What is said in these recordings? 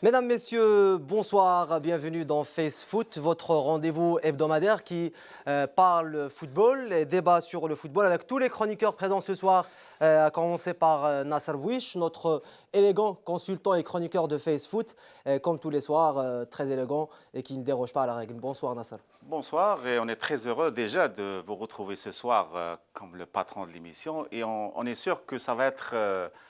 Mesdames, Messieurs, bonsoir, bienvenue dans Face Foot, votre rendez-vous hebdomadaire qui parle football et débat sur le football avec tous les chroniqueurs présents ce soir, à commencer par Nasser Bouich, notre élégant consultant et chroniqueur de Face Foot, comme tous les soirs, très élégant et qui ne déroge pas à la règle. Bonsoir Nasser. Bonsoir et on est très heureux déjà de vous retrouver ce soir comme le patron de l'émission et on est sûr que ça va être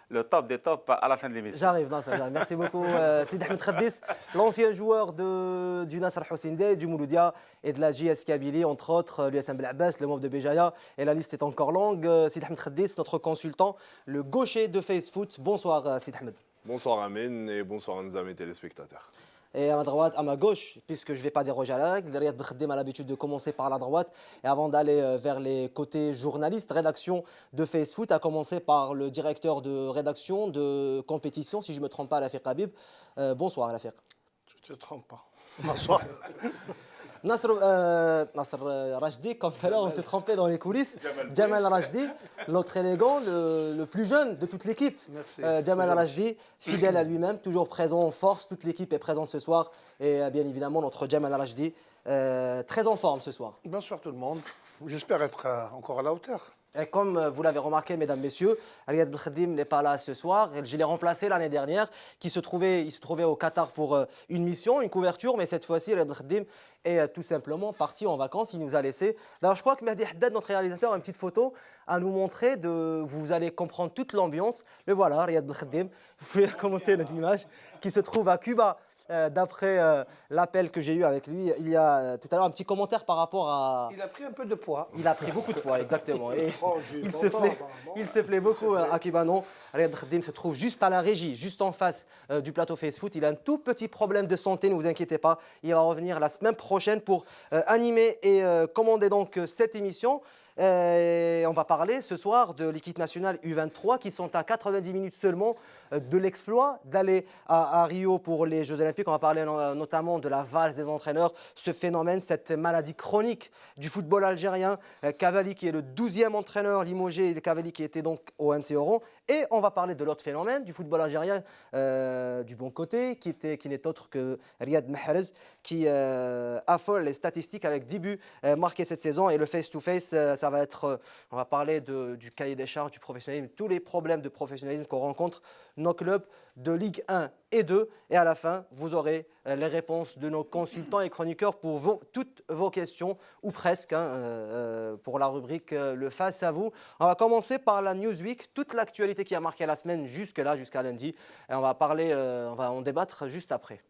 le top des tops à la fin de l'émission. J'arrive Nasser, j'arrive. Merci beaucoup Sidi Ahmed Khaddis, l'ancien joueur du Nasser Hussein Dey, du Mouloudia et de la JS Kabylie, entre autres, l'USM Belabès, le MOV de Béjaïa, et la liste est encore longue. Sidi Ahmed Khaddis, notre consultant, le gaucher de Face Foot. Bonsoir Sidi Ahmed. Bonsoir Amin et bonsoir à nos amis téléspectateurs. Et à ma droite, à ma gauche, puisque je ne vais pas déroger à la règle, Riyad Khdim a l'habitude de commencer par la droite. Et avant d'aller vers les côtés journalistes, rédaction de Face Foot, à commencer par le directeur de rédaction de compétition, si je ne me trompe pas, Lafiq Habib. Bonsoir Lafiq. Tu ne te trompes pas. Bonsoir. Nasser Rajdi, comme tout à l'heure, on s'est trompé dans les coulisses. Jamal Rajdi, l'autre élégant, le plus jeune de toute l'équipe. Merci. Jamal Rajdi, fidèle à lui-même, toujours présent en force. Toute l'équipe est présente ce soir. Et bien évidemment, notre Jamal Rajdi, très en forme ce soir. Bonsoir tout le monde. J'espère être encore à la hauteur. Et comme vous l'avez remarqué, mesdames, messieurs, Riyad Belkhadim n'est pas là ce soir. Je l'ai remplacé l'année dernière, il se trouvait au Qatar pour une mission, une couverture, mais cette fois-ci, Riyad Belkhadim est tout simplement parti en vacances. Il nous a laissé. D'ailleurs, je crois que Mehdi Haddad, notre réalisateur, a une petite photo à nous montrer. Vous allez comprendre toute l'ambiance. Le voilà, Riyad Belkhadim. Vous pouvez commenter l'image qui se trouve à Cuba. D'après l'appel que j'ai eu avec lui, il y a tout à l'heure un petit commentaire par rapport à... Il a pris un peu de poids. Il a pris beaucoup de poids, exactement. Et il se plaît beaucoup à Kibanon. Riyad Khdim se trouve juste à la régie, juste en face du plateau Face Foot. Il a un tout petit problème de santé, ne vous inquiétez pas. Il va revenir la semaine prochaine pour animer et commander donc cette émission. Et on va parler ce soir de l'équipe nationale U23 qui sont à 90 minutes seulement de l'exploit d'aller à Rio pour les Jeux Olympiques. On va parler notamment de la valse des entraîneurs, ce phénomène, cette maladie chronique du football algérien. Cavalli qui est le 12e entraîneur limogé, Cavalli qui était donc au MC Oran. Et on va parler de l'autre phénomène du football algérien du bon côté, qui n'est autre que Riyad Mahrez, qui affole les statistiques avec 10 buts marqués cette saison. Et le face-to-face, ça va être, on va parler du cahier des charges, du professionnalisme, tous les problèmes de professionnalisme qu'on rencontre nos clubs de Ligue 1 et 2. Et à la fin, vous aurez les réponses de nos consultants et chroniqueurs pour toutes vos questions, ou presque, pour la rubrique Le Face à vous. On va commencer par la Newsweek, toute l'actualité qui a marqué la semaine jusqu'à lundi. Et on va en débattre juste après.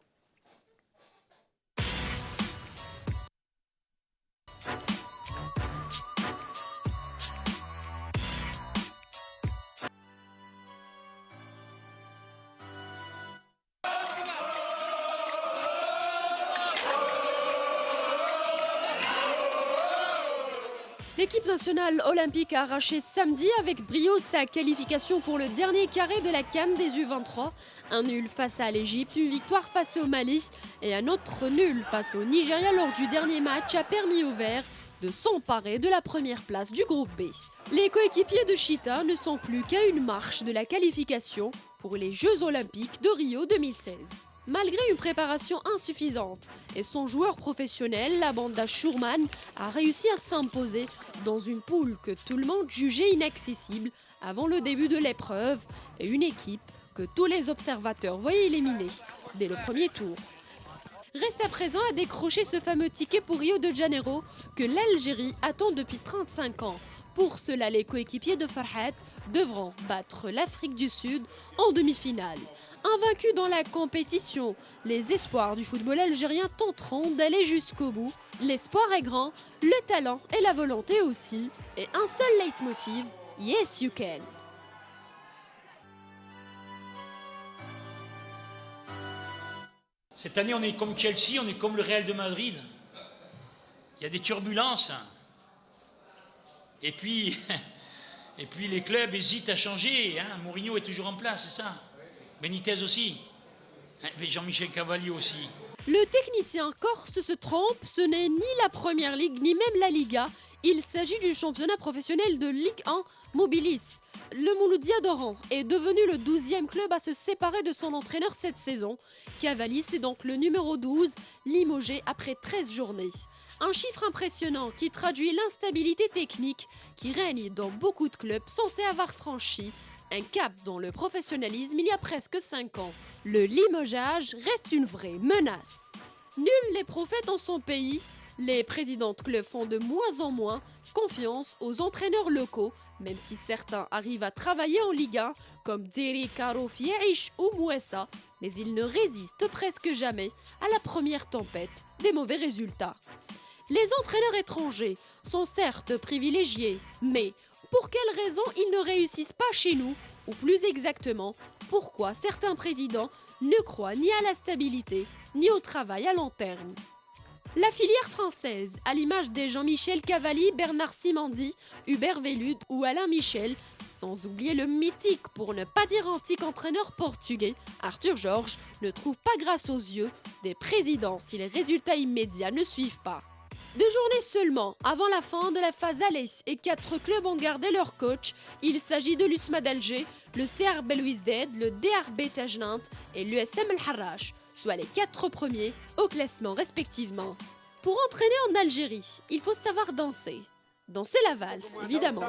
L'équipe nationale olympique a arraché samedi avec brio sa qualification pour le dernier carré de la CAN des U23. Un nul face à l'Égypte, une victoire face au Mali et un autre nul face au Nigeria lors du dernier match a permis aux Verts de s'emparer de la première place du groupe B. Les coéquipiers de Chita ne sont plus qu'à une marche de la qualification pour les Jeux olympiques de Rio 2016. Malgré une préparation insuffisante et son joueur professionnel, la Banda Schurman a réussi à s'imposer dans une poule que tout le monde jugeait inaccessible avant le début de l'épreuve et une équipe que tous les observateurs voyaient éliminée dès le premier tour. Reste à présent à décrocher ce fameux ticket pour Rio de Janeiro que l'Algérie attend depuis 35 ans. Pour cela, les coéquipiers de Farhat devront battre l'Afrique du Sud en demi-finale. Invaincus dans la compétition, les espoirs du football algérien tenteront d'aller jusqu'au bout. L'espoir est grand, le talent et la volonté aussi. Et un seul leitmotiv, Yes you can. Cette année, on est comme Chelsea, on est comme le Real de Madrid. Il y a des turbulences. Et puis les clubs hésitent à changer. Mourinho est toujours en place, c'est ça. Benitez aussi. Mais Jean-Michel Cavalli aussi. Le technicien corse se trompe, ce n'est ni la Première Ligue ni même la Liga. Il s'agit du championnat professionnel de Ligue 1 Mobilis. Le Mouloudia d'Oran est devenu le 12e club à se séparer de son entraîneur cette saison. Cavalis est donc le numéro 12, limogé après 13 journées. Un chiffre impressionnant qui traduit l'instabilité technique qui règne dans beaucoup de clubs censés avoir franchi un cap dans le professionnalisme il y a presque 5 ans. Le limogeage reste une vraie menace. Nul n'est prophète en son pays. Les présidents de clubs font de moins en moins confiance aux entraîneurs locaux, même si certains arrivent à travailler en Ligue 1, comme Diri Karo Fierish ou Mouessa, mais ils ne résistent presque jamais à la première tempête des mauvais résultats. Les entraîneurs étrangers sont certes privilégiés, mais pour quelles raisons ils ne réussissent pas chez nous? Ou plus exactement, pourquoi certains présidents ne croient ni à la stabilité, ni au travail à long terme? La filière française, à l'image des Jean-Michel Cavalli, Bernard Simandi, Hubert Velud ou Alain Michel, sans oublier le mythique, pour ne pas dire antique entraîneur portugais, Arthur Jorge, ne trouve pas grâce aux yeux des présidents si les résultats immédiats ne suivent pas. 2 journées seulement avant la fin de la phase aller et 4 clubs ont gardé leur coach. Il s'agit de l'USMA d'Alger, le CR Belouizdad, le DRB Tajnant et l'USM El Harrach, soit les 4 premiers au classement respectivement. Pour entraîner en Algérie, il faut savoir danser. Danser la valse, évidemment.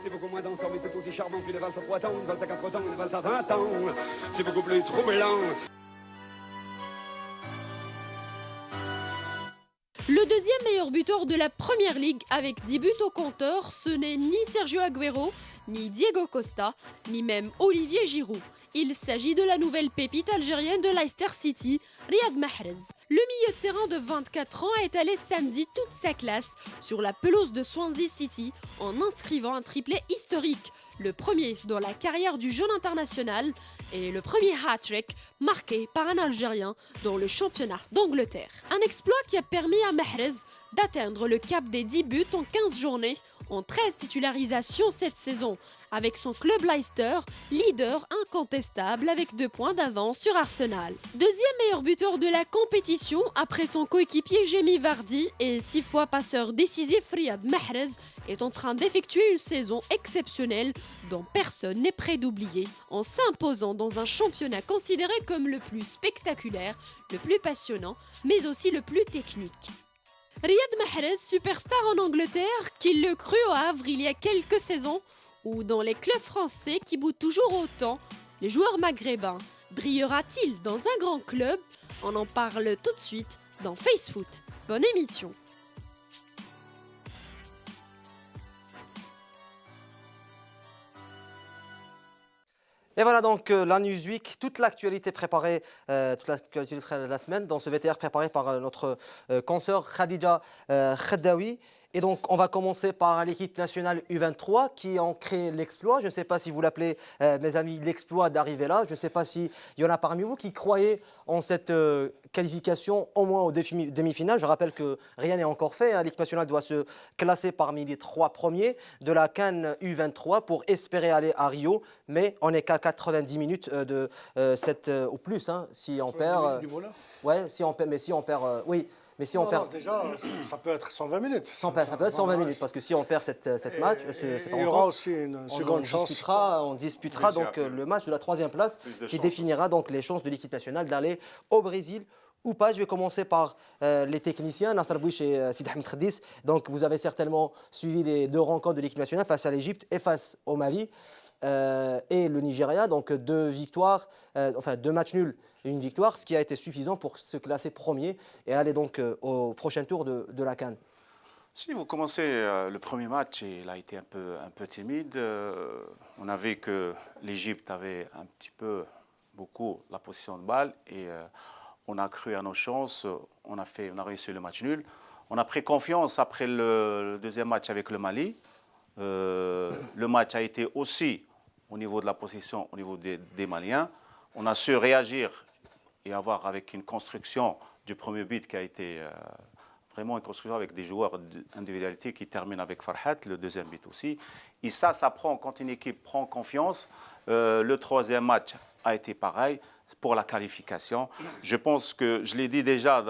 C'est beaucoup moins dansant, mais tout aussi charmant qu'une valse à 3 temps, une valse à 4 temps, une valse à 20 ans. C'est beaucoup plus troublant. Le deuxième meilleur buteur de la Première Ligue avec 10 buts au compteur, ce n'est ni Sergio Agüero, ni Diego Costa, ni même Olivier Giroud. Il s'agit de la nouvelle pépite algérienne de Leicester City, Riyad Mahrez. Le milieu de terrain de 24 ans a étalé samedi toute sa classe sur la pelouse de Swansea City en inscrivant un triplé historique, le premier dans la carrière du jeune international et le premier hat-trick marqué par un Algérien dans le championnat d'Angleterre. Un exploit qui a permis à Mahrez d'atteindre le cap des 10 buts en 15 journées en 13 titularisations cette saison, avec son club Leicester, leader incontestable avec 2 points d'avance sur Arsenal. Deuxième meilleur buteur de la compétition après son coéquipier Jamie Vardy et 6 fois passeur décisif Riyad Mahrez est en train d'effectuer une saison exceptionnelle dont personne n'est prêt d'oublier, en s'imposant dans un championnat considéré comme le plus spectaculaire, le plus passionnant, mais aussi le plus technique. Riyad Mahrez, superstar en Angleterre, qui le crut au Havre il y a quelques saisons, ou dans les clubs français qui boutent toujours autant, les joueurs maghrébins. Brillera-t-il dans un grand club? On en parle tout de suite dans Face Foot. Bonne émission. Et voilà donc la Newsweek, toute l'actualité préparée, toute l'actualité de la semaine dans ce VTR préparé par notre consoeur Khadija Khaddaoui. Et donc, on va commencer par l'équipe nationale U23 qui ont créé l'exploit. Je ne sais pas si vous l'appelez, mes amis, l'exploit d'arriver là. Je ne sais pas s'il y en a parmi vous qui croyaient en cette qualification au moins aux demi-finales. Je rappelle que rien n'est encore fait. L'équipe nationale doit se classer parmi les 3 premiers de la CAN U23 pour espérer aller à Rio. Mais on n'est qu'à 90 minutes de au plus. Hein, si on perd. Ouais, si on perd. Mais si on perd. Oui. Mais si on perd... déjà, ça peut être 120 minutes. Ça peut être 120 minutes, parce que si on perd cette match, il y aura aussi une seconde chance. On disputera donc le match de la 3e place qui définira donc les chances de l'équipe nationale d'aller au Brésil ou pas. Je vais commencer par les techniciens, Nasser Bouich et Sid Ahmed Khadis. Donc vous avez certainement suivi les 2 rencontres de l'équipe nationale face à l'Égypte et face au Mali. Et le Nigeria, donc 2 victoires, 2 matchs nuls et 1 victoire, ce qui a été suffisant pour se classer premier et aller donc au prochain tour de la CAN. Si vous commencez le premier match, il a été un peu timide. On a vu que l'Égypte avait beaucoup la position de balle et on a cru à nos chances. On a réussi le match nul. On a pris confiance après le deuxième match avec le Mali. Le match a été aussi au niveau de la position, au niveau des Maliens. On a su réagir et avoir avec une construction du premier but qui a été vraiment une construction avec des joueurs d'individualité qui terminent avec Farhat, le deuxième but aussi. Et ça prend, quand une équipe prend confiance. Le troisième match a été pareil pour la qualification. Je pense que, je l'ai dit déjà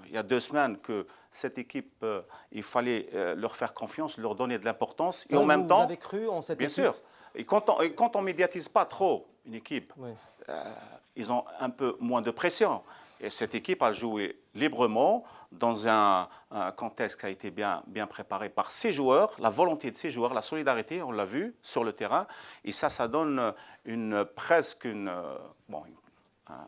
il y a 2 semaines, que cette équipe, il fallait leur faire confiance, leur donner de l'importance. Et en même temps, vous avez cru en cette équipe? Bien sûr. Et quand on ne médiatise pas trop une équipe, Oui. ils ont un peu moins de pression. Et cette équipe a joué librement dans un contexte qui a été bien préparé par ses joueurs, la volonté de ses joueurs, la solidarité, on l'a vu sur le terrain. Et ça donne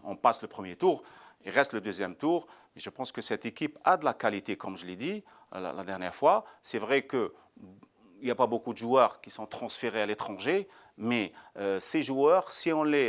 on passe le premier tour, il reste le deuxième tour. Et je pense que cette équipe a de la qualité, comme je l'ai dit la dernière fois. C'est vrai qu'il n'y a pas beaucoup de joueurs qui sont transférés à l'étranger, mais ces joueurs,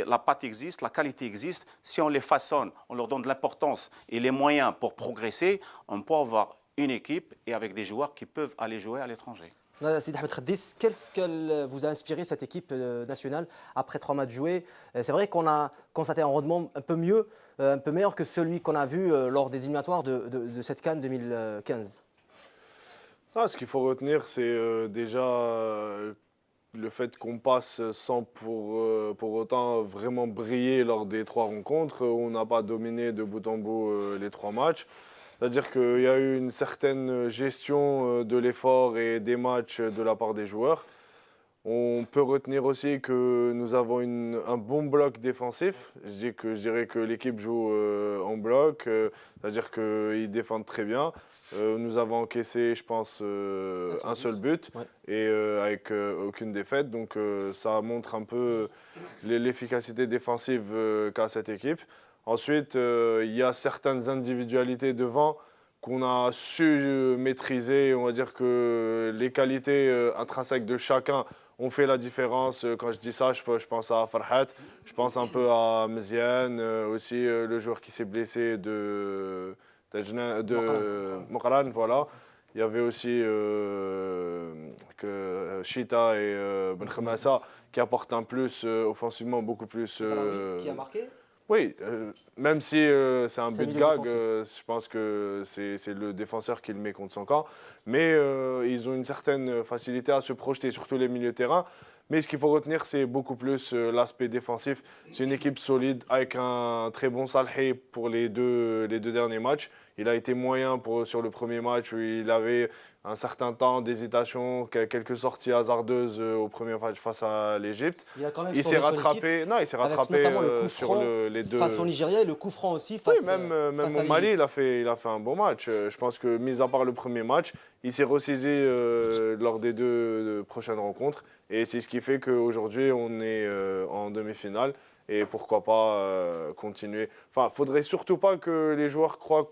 la patte existe, la qualité existe, si on les façonne, on leur donne de l'importance et les moyens pour progresser, on peut avoir une équipe et avec des joueurs qui peuvent aller jouer à l'étranger. Sidi Ahmed Khaddis, qu'est-ce qu'elle vous a inspiré, cette équipe nationale, après 3 matchs joués? C'est vrai qu'on a constaté un rendement un peu meilleur que celui qu'on a vu lors des éliminatoires de cette CAN 2015. Ce qu'il faut retenir, c'est déjà le fait qu'on passe sans pour autant vraiment briller lors des 3 rencontres. On n'a pas dominé de bout en bout les 3 matchs. C'est-à-dire qu'il y a eu une certaine gestion de l'effort et des matchs de la part des joueurs. On peut retenir aussi que nous avons un bon bloc défensif. Je dirais que l'équipe joue en bloc, c'est-à-dire qu'ils défendent très bien. Nous avons encaissé, je pense, un seul but et avec aucune défaite. Donc ça montre un peu l'efficacité défensive qu'a cette équipe. Ensuite, il y a certaines individualités devant qu'on a su maîtriser. On va dire que les qualités intrinsèques de chacun ont fait la différence. Quand je dis ça, je pense à Farhat, je pense un peu à Mziane, aussi le joueur qui s'est blessé de Mokran, voilà. Il y avait aussi Chita et Ben Khamassa qui apportent un plus offensivement, beaucoup plus. Qui a marqué? Oui, même si c'est un but de gag, je pense que c'est le défenseur qui le met contre son camp. Mais ils ont une certaine facilité à se projeter, surtout les milieux de terrain. Mais ce qu'il faut retenir, c'est beaucoup plus l'aspect défensif. C'est une équipe solide avec un très bon Salhi pour les deux derniers matchs. Il a été moyen sur le premier match où il avait un certain temps d'hésitation, quelques sorties hasardeuses au premier match face à l'Égypte. Il s'est rattrapé, sur les 2. Face au Nigeria et le coup franc aussi. Face, oui, même au Mali, il a fait un bon match. Je pense que, mis à part le premier match, il s'est ressaisi lors des 2 prochaines rencontres. Et c'est ce qui fait qu'aujourd'hui, on est en demi-finale. Et pourquoi pas continuer. Enfin, il ne faudrait surtout pas que les joueurs croient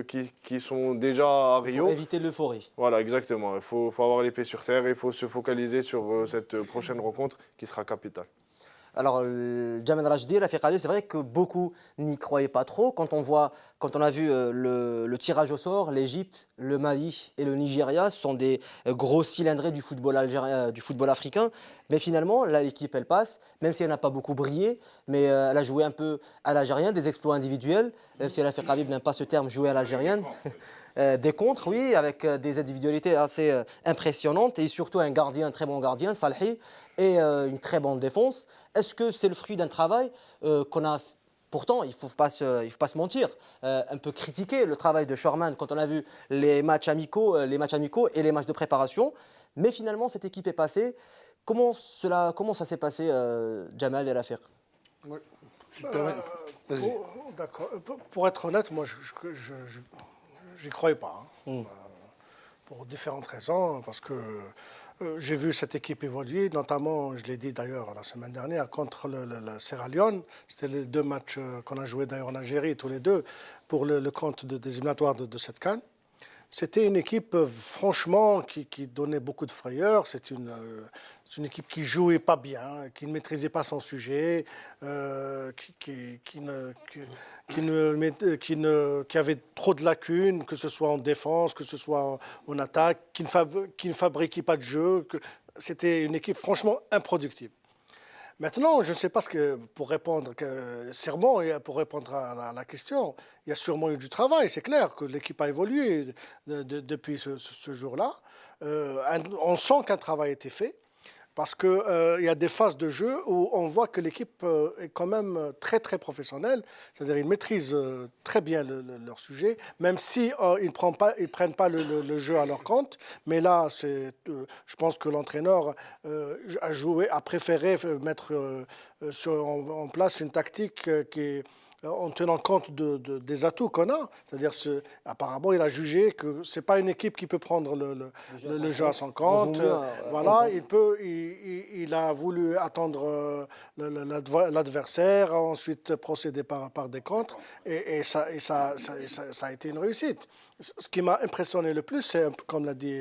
qu'ils sont déjà à Rio. Il faut éviter l'euphorie. Voilà, exactement. Il faut avoir les pieds sur terre et il faut se focaliser sur cette prochaine rencontre qui sera capitale. Alors, Jamal Rajdi, Rafiq Habib, c'est vrai que beaucoup n'y croyaient pas trop. Quand on a vu le tirage au sort, l'Égypte, le Mali et le Nigeria sont des gros cylindrés du football algérien, du football africain. Mais finalement, là, l'équipe, elle passe, même si elle n'a pas beaucoup brillé, mais elle a joué un peu à l'algérienne, des exploits individuels, même si Rafiq Habib n'aime pas ce terme, jouer à l'algérienne. Des contres, oui, avec des individualités assez impressionnantes et surtout un très bon gardien, Salhi, et une très bonne défense. Est-ce que c'est le fruit d'un travail qu'on a, pourtant, il ne faut pas se mentir, un peu critiqué le travail de Sherman quand on a vu les matchs amicaux et les matchs de préparation. Mais finalement, cette équipe est passée. Comment ça s'est passé, Jamal et Rafiq? Oui. D'accord. Pour être honnête, moi, j'y croyais pas. Pour différentes raisons. Parce que j'ai vu cette équipe évoluer, notamment, je l'ai dit d'ailleurs la semaine dernière, contre le Sierra Leone. C'était les 2 matchs qu'on a joués d'ailleurs en Algérie, tous les 2, pour le compte des éliminatoires de cette CAN. C'était une équipe, franchement, qui donnait beaucoup de frayeur. C'est une équipe qui jouait pas bien, qui ne maîtrisait pas son sujet, qui avait trop de lacunes, que ce soit en défense, que ce soit en attaque, qui ne fabriquait pas de jeu. C'était une équipe franchement improductive. Maintenant, je ne sais pas ce que, pour répondre serment et pour répondre à la question, il y a sûrement eu du travail, c'est clair que l'équipe a évolué depuis ce jour-là. On sent qu'un travail a été fait. Parce qu'il y a des phases de jeu où on voit que l'équipe est quand même très, très professionnelle. C'est-à-dire qu'ils maîtrisent très bien leur sujet, même si ils ne prennent pas le jeu à leur compte. Mais là, je pense que l'entraîneur a préféré mettre en place une tactique qui est en tenant compte des atouts qu'on a. C'est-à-dire, apparemment, il a jugé que ce n'est pas une équipe qui peut prendre le jeu à son compte. Voilà, il a voulu attendre l'adversaire, ensuite procéder par des contres, et ça a été une réussite. Ce qui m'a impressionné le plus, c'est, comme l'a dit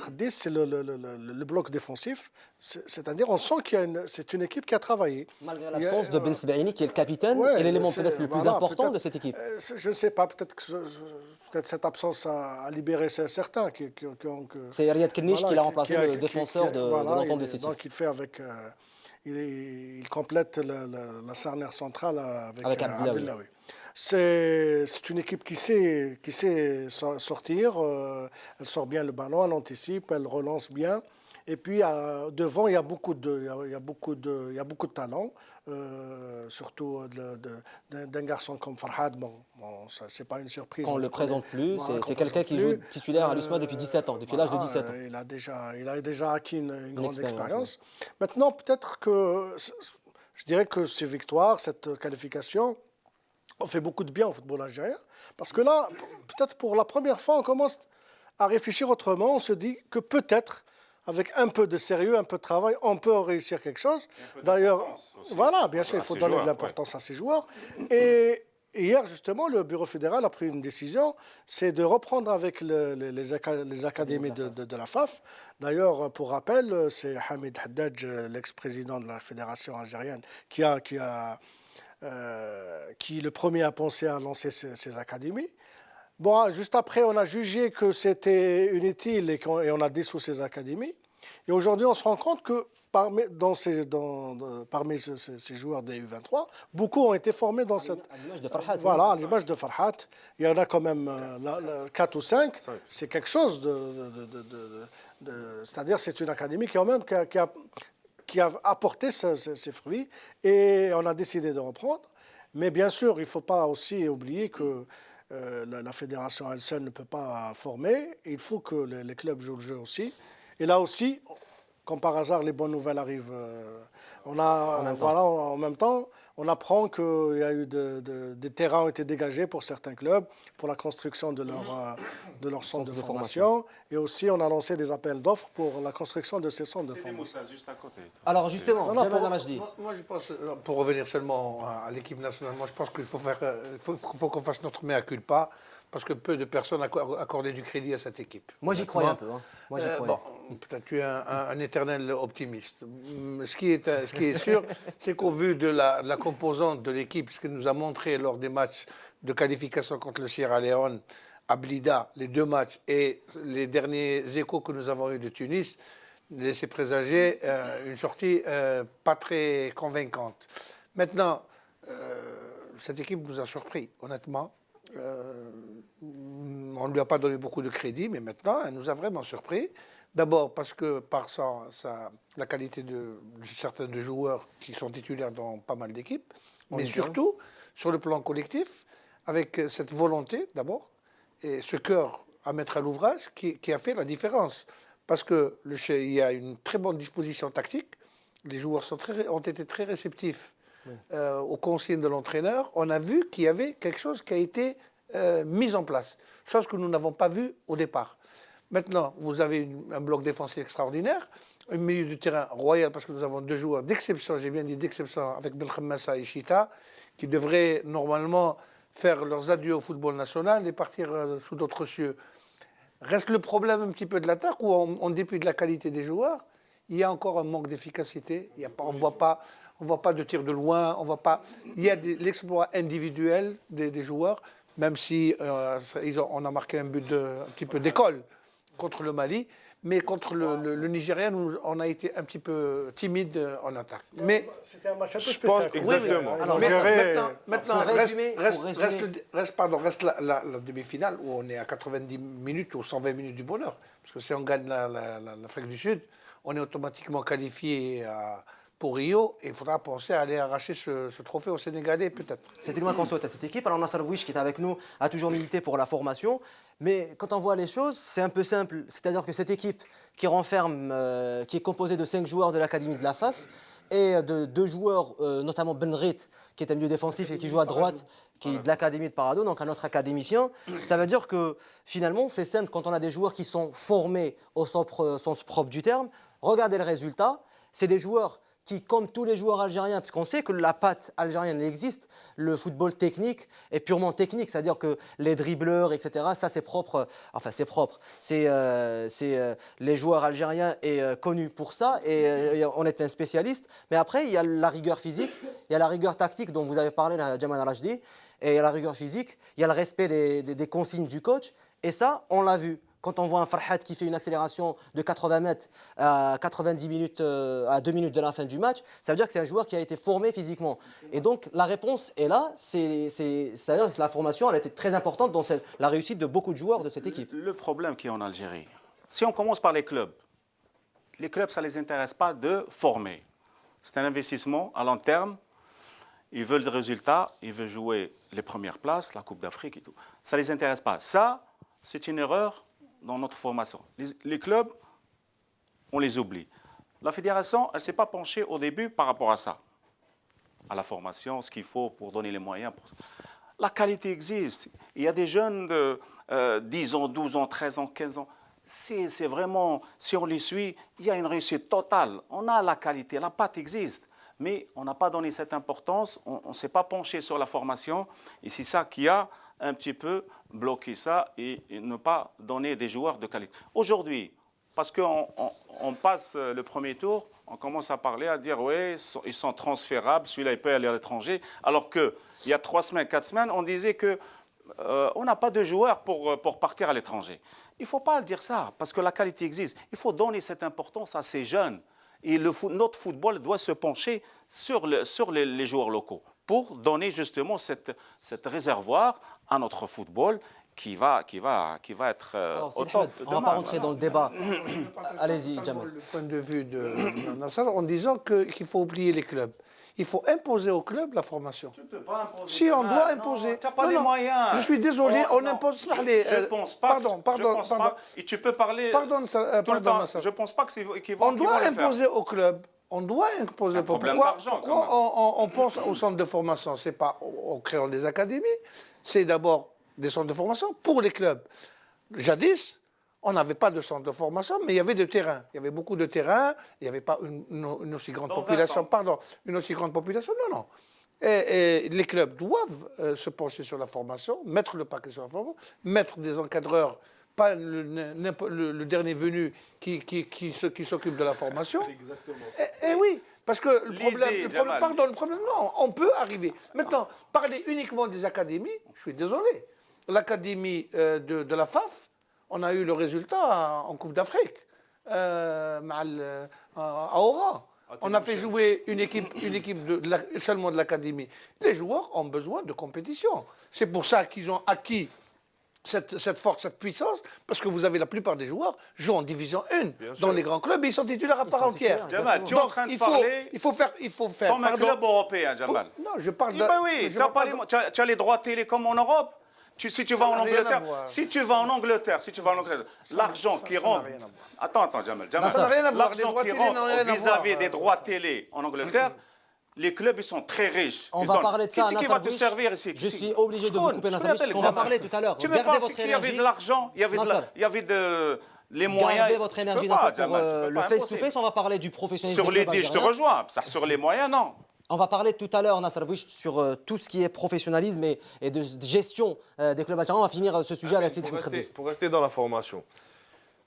Khadis, c'est le bloc défensif. C'est-à-dire, on sent que c'est une équipe qui a travaillé. Malgré l'absence de Ben Sebaini, qui est le capitaine, et l'élément peut-être le plus important de cette équipe. Je ne sais pas, peut-être cette absence a libéré certains. C'est Riyad Kennish qui l'a remplacé, le défenseur de l'entente de City. Donc il fait avec... il complète la charnière centrale avec Abdellaoui. C'est une équipe qui sait sortir, elle sort bien le ballon, elle anticipe, elle relance bien. Et puis devant, il y a beaucoup de talent, surtout d'un garçon comme Farhad. Bon, ça c'est pas une surprise. On ne le présente plus, c'est quelqu'un qui joue titulaire à l'USMA depuis 17 ans, depuis l'âge de 17 ans. Il a déjà acquis une grande expérience. Maintenant, peut-être que je dirais que ces victoires, cette qualification, on fait beaucoup de bien au football algérien, parce que là, peut-être pour la première fois, on commence à réfléchir autrement. On se dit que peut-être, avec un peu de sérieux, un peu de travail, on peut réussir quelque chose. D'ailleurs, voilà, bien sûr, il faut donner de l'importance à ces joueurs. Et hier, justement, le bureau fédéral a pris une décision, c'est de reprendre avec les académies de la FAF. D'ailleurs, pour rappel, c'est Hamid Haddad, l'ex-président de la fédération algérienne, qui le premier a pensé à lancer ces académies. Bon, juste après, on a jugé que c'était inutile et on a dissous ces académies. Et aujourd'hui, on se rend compte que parmi ces joueurs des U23, beaucoup ont été formés dans cette... À l'image de Farhat. Voilà, à l'image de Farhat. Il y en a quand même 4 ou 5. C'est quelque chose c'est-à-dire, c'est une académie qui a apporté ses fruits, et on a décidé de reprendre. Mais bien sûr, il ne faut pas aussi oublier que la fédération elle seule ne peut pas former. Il faut que les clubs jouent le jeu aussi. Et là aussi, comme par hasard, les bonnes nouvelles arrivent. En même temps, on apprend qu'il y a eu des terrains ont été dégagés pour certains clubs pour la construction de leur centre de formation. Et aussi, on a lancé des appels d'offres pour la construction de ces centres de formation. Juste à côté. Alors justement, Jamal Rajdi. Moi, je pense, pour revenir seulement à l'équipe nationale, moi, je pense qu'il faut qu'on fasse notre mea culpa, parce que peu de personnes accordaient du crédit à cette équipe. Moi, j'y croyais un peu. Hein. Moi, j'y croyais. Bon, peut-être tu es un éternel optimiste. Ce qui est sûr, c'est qu'au vu de la composante de l'équipe, ce que nous a montré lors des matchs de qualification contre le Sierra Leone, à Blida, les 2 matchs, et les derniers échos que nous avons eus de Tunis, laissaient présager une sortie pas très convaincante. Maintenant, cette équipe nous a surpris, honnêtement. On ne lui a pas donné beaucoup de crédit, mais maintenant, elle nous a vraiment surpris. D'abord parce que par la qualité de certains de joueurs qui sont titulaires dans pas mal d'équipes, mais surtout sur le plan collectif, avec cette volonté d'abord, et ce cœur à mettre à l'ouvrage qui a fait la différence. Parce qu'il y a une très bonne disposition tactique, les joueurs ont été très réceptifs aux consignes de l'entraîneur. On a vu qu'il y avait quelque chose qui a été mis en place, chose que nous n'avons pas vue au départ. Maintenant, vous avez un bloc défensif extraordinaire, un milieu du terrain royal, parce que nous avons 2 joueurs d'exception, j'ai bien dit d'exception, avec Belkhamassa et Chita, qui devraient normalement faire leurs adieux au football national et partir sous d'autres cieux. Reste le problème un petit peu de l'attaque, où en dépit de la qualité des joueurs, il y a encore un manque d'efficacité. On ne voit pas de tir de loin, il y a l'exploit individuel des joueurs, même si on a marqué un but un petit peu d'école contre le Mali. mais contre le Nigeria, on a été un petit peu timide en attaque. Mais c'était un match un peu Je pense spécial. exactement. Alors, maintenant, reste la demi-finale où on est à 90 minutes ou 120 minutes du bonheur. Parce que si on gagne l'Afrique du Sud, on est automatiquement qualifié pour Rio et il faudra penser à aller arracher ce trophée aux Sénégalais peut-être. C'est du moins qu'on souhaite à cette équipe. Alors Nasser Bouich qui est avec nous a toujours milité pour la formation. Mais quand on voit les choses, c'est un peu simple. C'est-à-dire que cette équipe qui renferme, qui est composée de 5 joueurs de l'Académie de la FAF et de 2 joueurs, notamment Benrit, qui est un milieu défensif et qui joue à droite, qui est de l'Académie de Parado, donc un autre académicien. Ça veut dire que finalement, c'est simple. Quand on a des joueurs qui sont formés au sens propre du terme, regardez le résultat. C'est des joueurs qui, comme tous les joueurs algériens, parce qu'on sait que la patte algérienne existe, le football technique est purement technique, c'est-à-dire que les dribbleurs, etc., ça c'est propre, enfin c'est propre, les joueurs algériens est connu pour ça et on est un spécialiste, mais après il y a la rigueur physique, il y a la rigueur tactique dont vous avez parlé, Jamal Al-Rajdi, et il y a la rigueur physique, il y a le respect des consignes du coach, et ça on l'a vu. Quand on voit un Farhat qui fait une accélération de 80 mètres à 90 minutes, à 2 minutes de la fin du match, ça veut dire que c'est un joueur qui a été formé physiquement. Et donc la réponse est là, c'est-à-dire que la formation elle a été très importante dans la réussite de beaucoup de joueurs de cette équipe. Le problème qui est en Algérie, si on commence par les clubs, ça ne les intéresse pas de former. C'est un investissement à long terme. Ils veulent des résultats, ils veulent jouer les premières places, la Coupe d'Afrique et tout. Ça ne les intéresse pas. Ça, c'est une erreur dans notre formation. Les clubs, on les oublie. La fédération, elle ne s'est pas penchée au début par rapport à ça, à la formation, ce qu'il faut pour donner les moyens. La qualité existe. Il y a des jeunes de 10 ans, 12 ans, 13 ans, 15 ans. C'est vraiment, si on les suit, il y a une réussite totale. On a la qualité, la patte existe. Mais on n'a pas donné cette importance, on ne s'est pas penché sur la formation. Et c'est ça qui a un petit peu bloqué ça et ne pas donner des joueurs de qualité. Aujourd'hui, parce qu'on passe le premier tour, on commence à parler, à dire oui, ils sont transférables, celui-là il peut aller à l'étranger. Alors qu'il y a 3 semaines, 4 semaines, on disait qu'on n'a pas de joueurs pour partir à l'étranger. Il ne faut pas dire ça, parce que la qualité existe. Il faut donner cette importance à ces jeunes. Et notre football doit se pencher sur les joueurs locaux pour donner justement cette réservoir à notre football qui va être au top. On ne va pas rentrer dans le débat. Allez-y, Jamal. Le point de vue de Nasser en disant qu'il faut oublier les clubs. Il faut imposer aux clubs la formation. Tu ne peux pas imposer. Si, on doit imposer. Tu n'as pas les moyens. Je suis désolé, on impose. Je ne pense pas. Pardon. Et tu peux parler. Pardon, Nasser. Je ne pense pas qu'ils vont On doit le faire. imposer aux clubs. On doit imposer. Pourquoi on pense aux centres de formation? Ce n'est pas en créant des académies. C'est d'abord des centres de formation pour les clubs. Jadis, on n'avait pas de centre de formation, mais il y avait des terrains. Il y avait beaucoup de terrains. Il n'y avait pas une aussi grande population. Pardon, une aussi grande population. Non. Et les clubs doivent se pencher sur la formation, mettre le paquet sur la formation, mettre des encadreurs, pas le dernier venu qui s'occupe de la formation. Et oui, parce que le problème, non, on peut arriver. Maintenant, parler uniquement des académies, je suis désolé. L'académie de la FAF, on a eu le résultat en Coupe d'Afrique, à Oran. On a fait jouer une équipe seulement de l'académie. Les joueurs ont besoin de compétition. C'est pour ça qu'ils ont acquis cette force, cette puissance, parce que vous avez la plupart des joueurs jouent en division 1 dans les grands clubs et ils sont titulaires à part entière. Jamal, tu es en train de parler il faut faire comme un club européen, Jamal. Non, je parle de... Oui, tu as les droits télé comme en Europe. Si tu vas en Angleterre, l'argent qui rentre... Attends, Jamal. L'argent qui rentre vis-à-vis des droits télé en Angleterre, les clubs, ils sont très riches. On va parler de ça, qui va te servir ici? Je suis obligé de vous couper, Nasser Bouich, parce qu'on va parler tout à l'heure. Tu me penses qu'il y avait de l'argent, il y avait les moyens. Gardez votre énergie, Nasser, pour le face-to-face, on va parler du professionnalisme. Sur les dés, je te rejoins. Sur les moyens, non. On va parler tout à l'heure, Nasser Bouich, sur tout ce qui est professionnalisme et de gestion des clubs algériens. On va finir ce sujet avec Sidi Hamid Khedis. Pour rester dans la formation,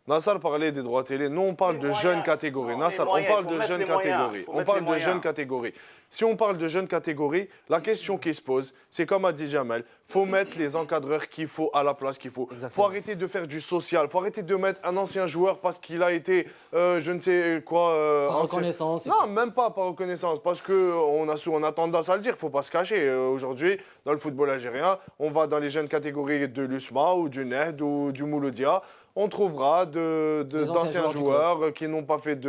Nassar parlait des droits télé. Nous, on parle de jeunes catégories. Nassar, on parle de jeunes catégories. On parle de jeunes catégories. Si on parle de jeunes catégories, la question qui se pose, c'est comme a dit Jamel, il faut mettre les encadreurs qu'il faut à la place qu'il faut. Il faut arrêter de faire du social. Il faut arrêter de mettre un ancien joueur parce qu'il a été, je ne sais quoi... Par reconnaissance. Non, même pas par reconnaissance. Parce qu'on a tendance à le dire, il ne faut pas se cacher. Aujourd'hui, dans le football algérien, on va dans les jeunes catégories de l'USMA ou du NED ou du Mouloudia. On trouvera d'anciens joueurs qui n'ont pas fait qui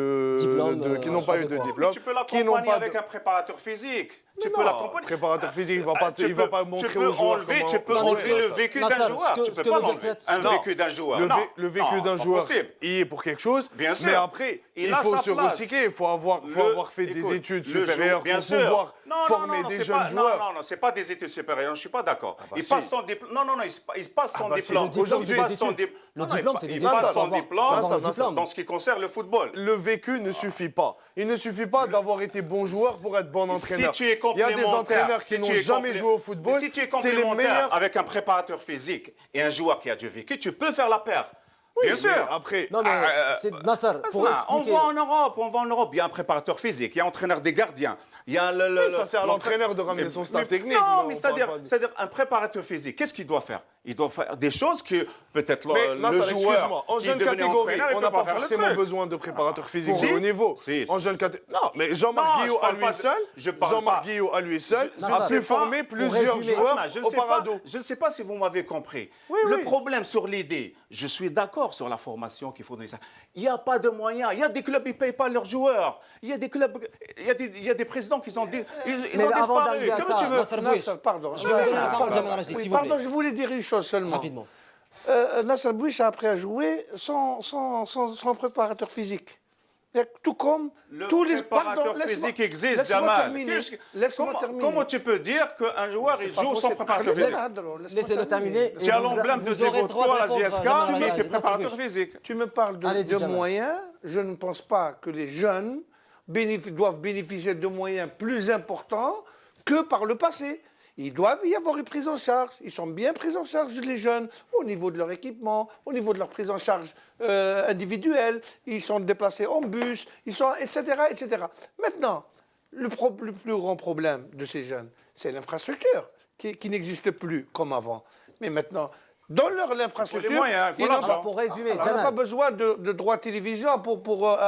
n'ont pas eu de diplôme. Tu peux l'accompagner avec un préparateur physique. Tu peux l'accompagner. Préparateur physique, il va pas montrer aux joueurs comment... Tu peux enlever le vécu d'un joueur. Tu peux pas l'enlever. Un vécu d'un joueur. Le vécu d'un joueur, il est pour quelque chose. Bien sûr. Mais après, il faut se recycler. Il faut avoir fait des études supérieures pour pouvoir former des jeunes joueurs. Non, c'est pas des études supérieures. Je ne suis pas d'accord. Il passe son diplôme. Non, il passe son diplôme. Aujourd'hui, le diplôme, c'est des études. Il passe son diplôme dans ce qui concerne le football. Le vécu ne suffit pas. Il ne suffit pas d'avoir été bon joueur pour être bon entraîneur. Si tu es il y a des entraîneurs qui n'ont jamais joué au football. Si tu es complémentaire avec un préparateur physique et un joueur qui a du vécu, tu peux faire la paire. Bien sûr. Après, non, mais c'est Nassar, pour expliquer... on va en Europe. Il y a un préparateur physique, il y a un entraîneur des gardiens. Il y a ça, c'est à l'entraîneur de ramener son staff technique. Non, mais c'est-à-dire un préparateur physique, qu'est-ce qu'il doit faire? Il doit faire des choses que peut-être le joueur en jeune catégorie, on n'a pas forcément besoin de préparateur physique de haut niveau. En jeune catégorie. Non, mais Jean-Marc Guillot à lui seul a pu former plusieurs joueurs au Parado. Je ne sais pas si vous m'avez compris. Le problème sur l'idée, je suis d'accord sur la formation qu'il faut donner ça. Il n'y a pas de moyens. Il y a des clubs qui ne payent pas leurs joueurs. Il y a des clubs, il y a des présidents qui ont disparu. Comment tu veux? Nassar, pardon. Je vais donner la parole à Jamel Raji, s'il vous plaît. Pardon, je voulais dire une chose seulement. Rapidement. Nassar Bouich a appris à jouer sans préparateur physique. Tout comme tous les préparateur physique existe, Jamal. Laisse-moi terminer. Comment tu peux dire qu'un joueur il joue sans préparateur physique? Laissez-le terminer. Tu as l'emblème de Zévo-3 à la JSK, qui est préparateur physique. Tu me parles de moyens. Je ne pense pas que les jeunes doivent bénéficier de moyens plus importants que par le passé. Ils doivent y avoir une prise en charge. Ils sont bien pris en charge, les jeunes, au niveau de leur équipement, au niveau de leur prise en charge individuelle. Ils sont déplacés en bus, etc., etc. Maintenant, le plus grand problème de ces jeunes, c'est l'infrastructure qui n'existe plus comme avant. Mais maintenant, dans l'infrastructure, pour résumer, on n'a pas besoin de droits télévision pour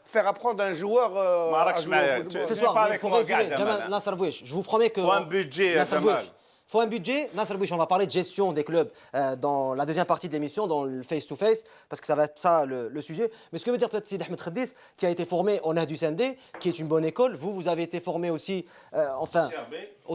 faire apprendre un joueur à jouer au football. Ce soir, pour résumer, Nassar Bouich, je vous promets que... Il faut un budget, Jamal. Il faut un budget. Nassar Bouich, on va parler de gestion des clubs dans la deuxième partie de l'émission, dans le face-to-face, parce que ça va être ça le sujet. Mais ce que veut dire peut-être Sidi Ahmed Khaddis, qui a été formé au Nahdu Sendé, qui est une bonne école. Vous avez été formé aussi au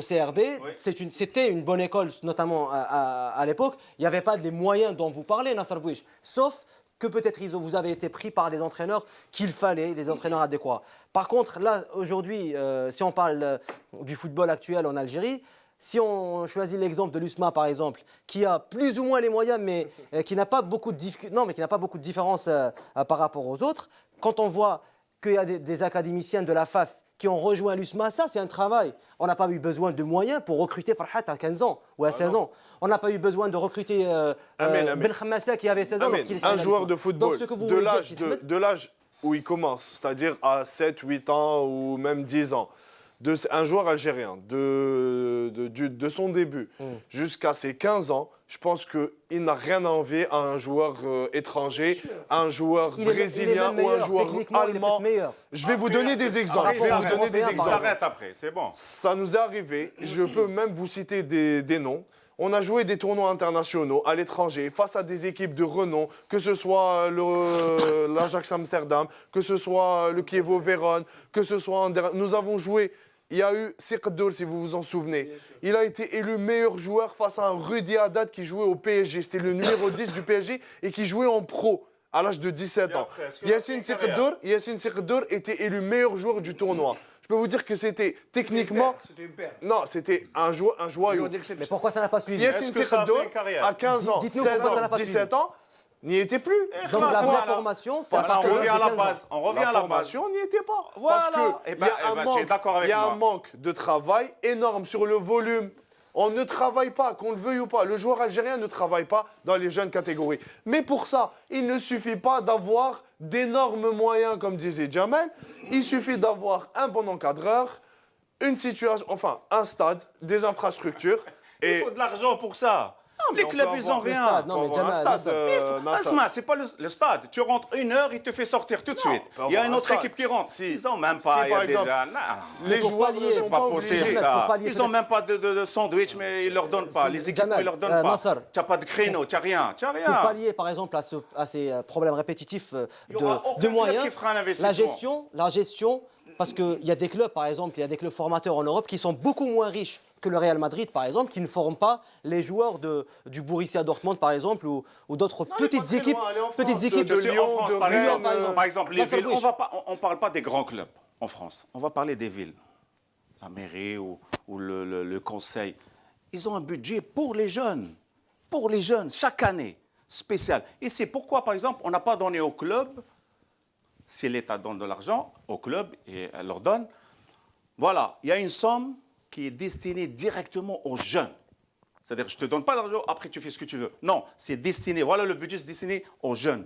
CRB. Oui. C'était une bonne école, notamment à l'époque. Il n'y avait pas les moyens dont vous parlez, Nassar Bouich, sauf que peut-être vous avez été pris par des entraîneurs qu'il fallait, des entraîneurs adéquats. Par contre, là, aujourd'hui, si on parle du football actuel en Algérie, si on choisit l'exemple de l'USMA, par exemple, qui a plus ou moins les moyens, mais qui n'a pas beaucoup de différence par rapport aux autres, quand on voit qu'il y a des académiciens de la FAF qui ont rejoint l'USMA, ça c'est un travail. On n'a pas eu besoin de moyens pour recruter Farhat à 15 ans ou à 16 ans. On n'a pas eu besoin de recruter Ben Khamassa qui avait 16 ans. Un joueur de football de l'âge où il commence, c'est-à-dire à 7, 8 ans ou même 10 ans, un joueur algérien de son début jusqu'à ses 15 ans, je pense qu'il n'a rien à envier à un joueur étranger, à un joueur brésilien ou un joueur allemand. Je vais vous donner des exemples. S'arrête après, c'est bon. Ça nous est arrivé, je peux même vous citer des noms. On a joué des tournois internationaux à l'étranger face à des équipes de renom, que ce soit l'Ajax Amsterdam, que ce soit le Chievo Vérone, que ce soit... Nous avons joué... Il y a eu Sekdour, si vous vous en souvenez. Il a été élu meilleur joueur face à un Rudy Haddad qui jouait au PSG. C'était le numéro 10 du PSG et qui jouait en pro à l'âge de 17 ans. Yassine Sekdour était élu meilleur joueur du tournoi. Je peux vous dire que c'était techniquement... C'était une paire. Non, c'était un joyau. Mais pourquoi ça n'a pas suivi? Yassine Sekdour, à 15 ans, 16 ans, 17 ans, n'y était plus. Donc la vraie formation, c'est on revient à la base. On revient à la formation, on n'y était pas. Voilà. Parce qu'il y a un manque de travail énorme sur le volume On ne travaille pas, qu'on le veuille ou pas. Le joueur algérien ne travaille pas dans les jeunes catégories. Mais pour ça, il ne suffit pas d'avoir d'énormes moyens, comme disait Jamel. Il suffit d'avoir un bon encadreur, une situation, enfin, un stade, des infrastructures. Il faut de l'argent pour ça. mais Les on clubs, peut ils n'ont avoir le rien. stade, non, mais Pour avoir un Jamal, stade, Nasser. Asma, c'est pas le stade. Tu rentres 1 heure, il te fait sortir tout de suite. on peut Il y a avoir une un autre stade. équipe qui rentre. Si. Ils n'ont même Si, pas. il y a par exemple, déjà- non. Les pour joueurs pallier, ne c'est sont pas pas possible obligés. Pour ça. pallier, Ils n'ont même pas de sandwich, mais ils ne leur donnent pas. Les équipes, Jamal, ils ne leur donnent pas. Nasser. Tu n'as pas de créneau, tu n'as rien. Tu as Pour rien. pallier, par exemple, à ces problèmes répétitifs Il y aura aucun de club moyens, qui fera un investissement. la gestion, parce qu'il y a des clubs, par exemple, il y a des clubs formateurs en Europe qui sont beaucoup moins riches que le Real Madrid, par exemple, qui ne forment pas les joueurs du Borussia Dortmund, par exemple, ou d'autres petites équipes. Petites équipes Tu sais, Lyon, en France, de par Rennes, exemple, par exemple, les Nasser villes, Bouich. on ne parle pas des grands clubs en France. On va parler des villes. La mairie ou le conseil. Ils ont un budget pour les jeunes. Pour les jeunes, chaque année, spécial. Et c'est pourquoi, par exemple, on n'a pas donné au club, si l'État donne de l'argent au club et elle leur donne, voilà, il y a une somme qui est destinée directement aux jeunes. C'est-à-dire, je ne te donne pas d'argent, après tu fais ce que tu veux. Non, c'est destiné, voilà le budget, c'est destiné aux jeunes.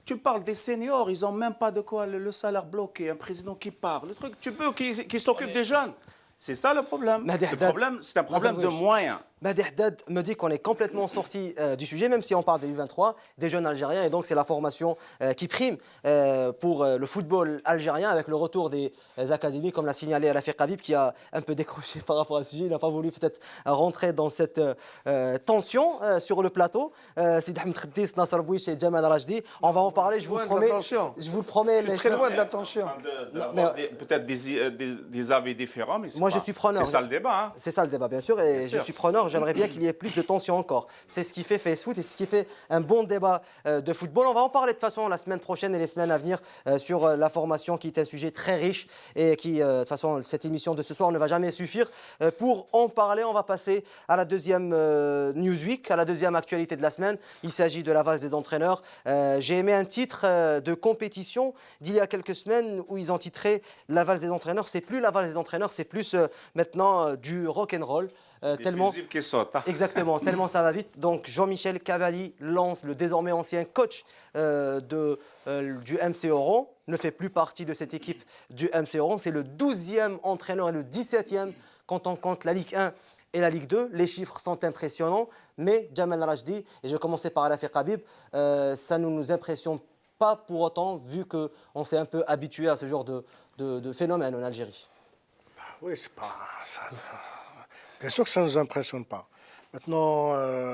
Tu parles des seniors, ils n'ont même pas de quoi, le salaire bloqué, un président qui part, le truc, tu veux qu'il s'occupe des jeunes. C'est ça le problème. Le problème, c'est un problème de moyens. Mehdi Haddad me dit qu'on est complètement sorti du sujet, même si on parle des U23, des jeunes Algériens, et donc c'est la formation qui prime pour le football algérien, avec le retour des académies, comme l'a signalé Rafiq Habib, qui a un peu décroché par rapport à ce sujet. Il n'a pas voulu peut-être rentrer dans cette tension sur le plateau. Sid Ahmed Khaddis, Nasser Bouich et Jamal Rajdi, on va en parler, je vous le promets. Je vous le promets. Très loin de l'attention. Peut-être des avis différents, mais Moi, je suis preneur. C'est ça le débat. Hein. C'est ça le débat, bien sûr, et Bien je sûr. suis preneur. J'aimerais bien qu'il y ait plus de tension encore. C'est ce qui fait Facebook et c'est ce qui fait un bon débat de football. On va en parler de toute façon la semaine prochaine et les semaines à venir sur la formation, qui est un sujet très riche et qui, de toute façon, cette émission de ce soir ne va jamais suffire. Pour en parler, on va passer à la deuxième Newsweek, à la deuxième actualité de la semaine. Il s'agit de la valse des entraîneurs. J'ai aimé un titre de compétition d'il y a quelques semaines où ils ont titré la valse des entraîneurs. C'est plus la valse des entraîneurs, c'est plus maintenant du rock'n'roll. Tellement fusibles qui sautent. Hein. Exactement, tellement ça va vite. Donc Jean-Michel Cavalli lance, le désormais ancien coach du MC Oran, ne fait plus partie de cette équipe du MC Oran. C'est le 12e entraîneur et le 17e quand on compte la Ligue 1 et la Ligue 2. Les chiffres sont impressionnants, mais Jamal Rajdi, et je vais commencer par Rafiq Habib, ça ne nous impressionne pas pour autant, vu qu'on s'est un peu habitué à ce genre de phénomène en Algérie. Oui, c'est pas ça. Bien sûr que ça ne nous impressionne pas. Maintenant,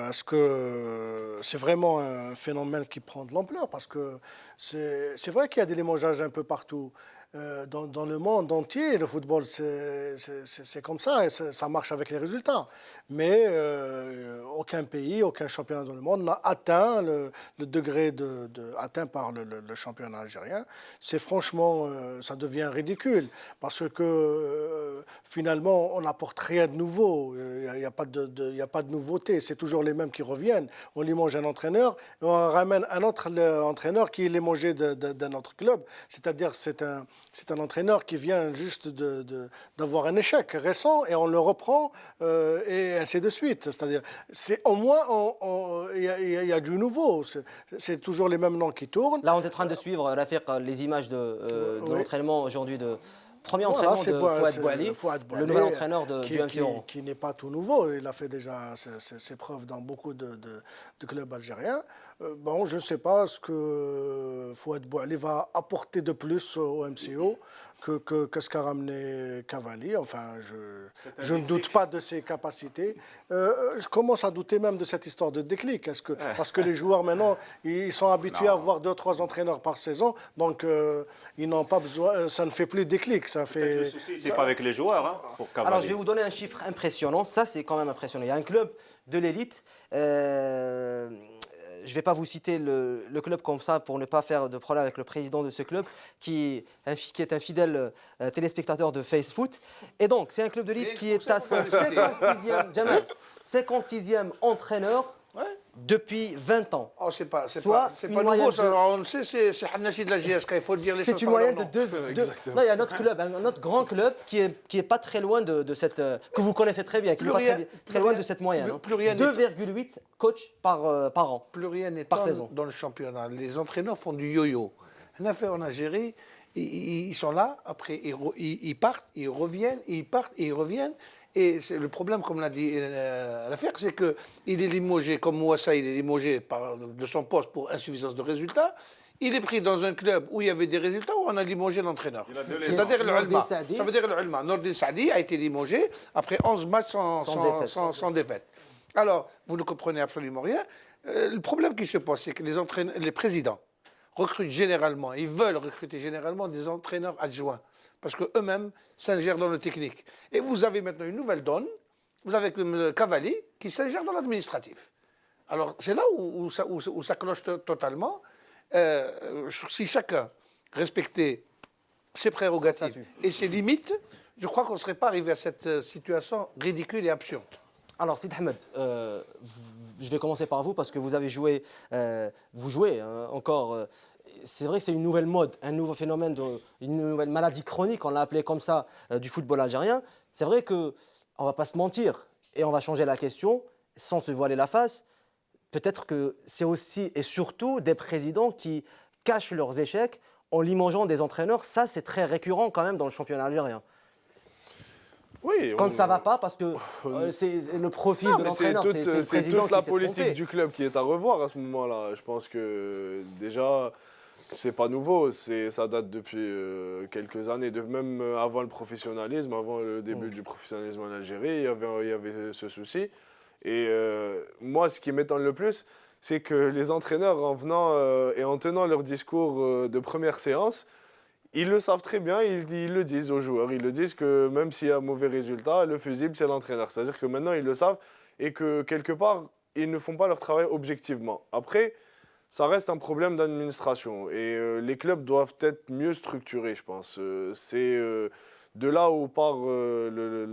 est-ce que c'est vraiment un phénomène qui prend de l'ampleur? Parce que c'est vrai qu'il y a des limogeages un peu partout. Dans le monde entier, le football, c'est comme ça, et ça marche avec les résultats. Mais aucun pays, aucun championnat dans le monde n'a atteint le degré atteint par le championnat algérien. C'est franchement, ça devient ridicule, parce que finalement, on n'apporte rien de nouveau. Il n'y a pas de nouveauté. C'est toujours les mêmes qui reviennent. On limoge un entraîneur, et on ramène un autre entraîneur qui est limogé d'un autre club. C'est-à-dire c'est un entraîneur qui vient juste d'avoir un échec récent et on le reprend et ainsi de suite. C'est-à-dire, au moins, il y a du nouveau. C'est toujours les mêmes noms qui tournent. Là, on est en train de suivre, Rafiq, les images de Oui. l'entraînement aujourd'hui premier Voilà, entraînement de Fouad Bouali, le nouvel entraîneur du MC Oran. qui n'est pas tout nouveau. Il a fait déjà ses preuves dans beaucoup de clubs algériens. Bon, je ne sais pas ce que Fouad Bouali va apporter de plus au MCO que ce qu'a ramené Cavalli. Enfin, je ne doute pas de ses capacités. Je commence à douter même de cette histoire de déclic. Parce que les joueurs, maintenant, ils sont habitués à avoir 2-3 entraîneurs par saison. Donc, ils n'ont pas besoin... Ça ne fait plus déclic. Ça fait... Le souci, c'est pas avec les joueurs. Hein, pour Cavalli. Alors, je vais vous donner un chiffre impressionnant. Ça, c'est quand même impressionnant. Il y a un club de l'élite. Je ne vais pas vous citer le club comme ça pour ne pas faire de problème avec le président de ce club qui est un fidèle téléspectateur de FaceFoot. Et donc, c'est un club de l'élite qui est à son 56e, Jamal, 56e entraîneur. depuis 20 ans. Oh, c'est pas Soit une nouveau, moyenne ça. On le sait, c'est Hanachi de la GSK, il faut dire les choses. C'est une moyenne de 2. Non, il y a un autre club, un autre grand club qui est pas très loin de cette. Que vous connaissez très bien, qui n'est pas très loin de cette moyenne. 2,8 coachs par an. Plus rien n'est par saison. Dans le championnat. Les entraîneurs font du yo-yo. On a fait en Algérie, ils sont là, après ils partent, ils reviennent, ils partent et ils reviennent. Et le problème, comme l'a dit l'affaire, c'est qu'il est limogé, comme Mouassa, il est limogé de son poste pour insuffisance de résultats. Il est pris dans un club où il y avait des résultats, où on a limogé l'entraîneur. C'est-à-dire le Ulma. Ça veut dire le Ulma. Nordin Saadi a été limogé après 11 matchs sans défaite. Alors, vous ne comprenez absolument rien. Le problème qui se pose, c'est que les présidents recrutent généralement, ils veulent recruter généralement des entraîneurs adjoints, parce qu'eux-mêmes s'ingèrent dans le technique. Et vous avez maintenant une nouvelle donne, vous avez le Cavalli qui s'ingère dans l'administratif. Alors c'est là où ça cloche totalement. Si chacun respectait ses prérogatives et ses limites, je crois qu'on ne serait pas arrivé à cette situation ridicule et absurde. Alors, Sid Ahmed, je vais commencer par vous parce que vous avez joué, vous jouez encore. C'est vrai que c'est une nouvelle mode, un nouveau phénomène, une nouvelle maladie chronique, on l'a appelé comme ça, du football algérien. C'est vrai qu'on ne va pas se mentir et on va changer la question sans se voiler la face. Peut-être que c'est aussi et surtout des présidents qui cachent leurs échecs en limongeant des entraîneurs. Ça, c'est très récurrent quand même dans le championnat algérien. Oui, quand ça ne va pas, parce que c'est le profil de l'entraîneur, c'est le président toute la qui s'est politique trompé. du club qui est à revoir à ce moment-là. Je pense que déjà, c'est pas nouveau, ça date depuis quelques années, même avant le professionnalisme, avant le début du professionnalisme en Algérie, il y avait ce souci. Et moi, ce qui m'étonne le plus, c'est que les entraîneurs, en venant et en tenant leur discours de première séance, ils le savent très bien, ils le disent aux joueurs. Ils le disent que même s'il y a un mauvais résultat, le fusible, c'est l'entraîneur. C'est-à-dire que maintenant, ils le savent et que quelque part, ils ne font pas leur travail objectivement. Après, ça reste un problème d'administration et les clubs doivent être mieux structurés, je pense. C'est de là où part,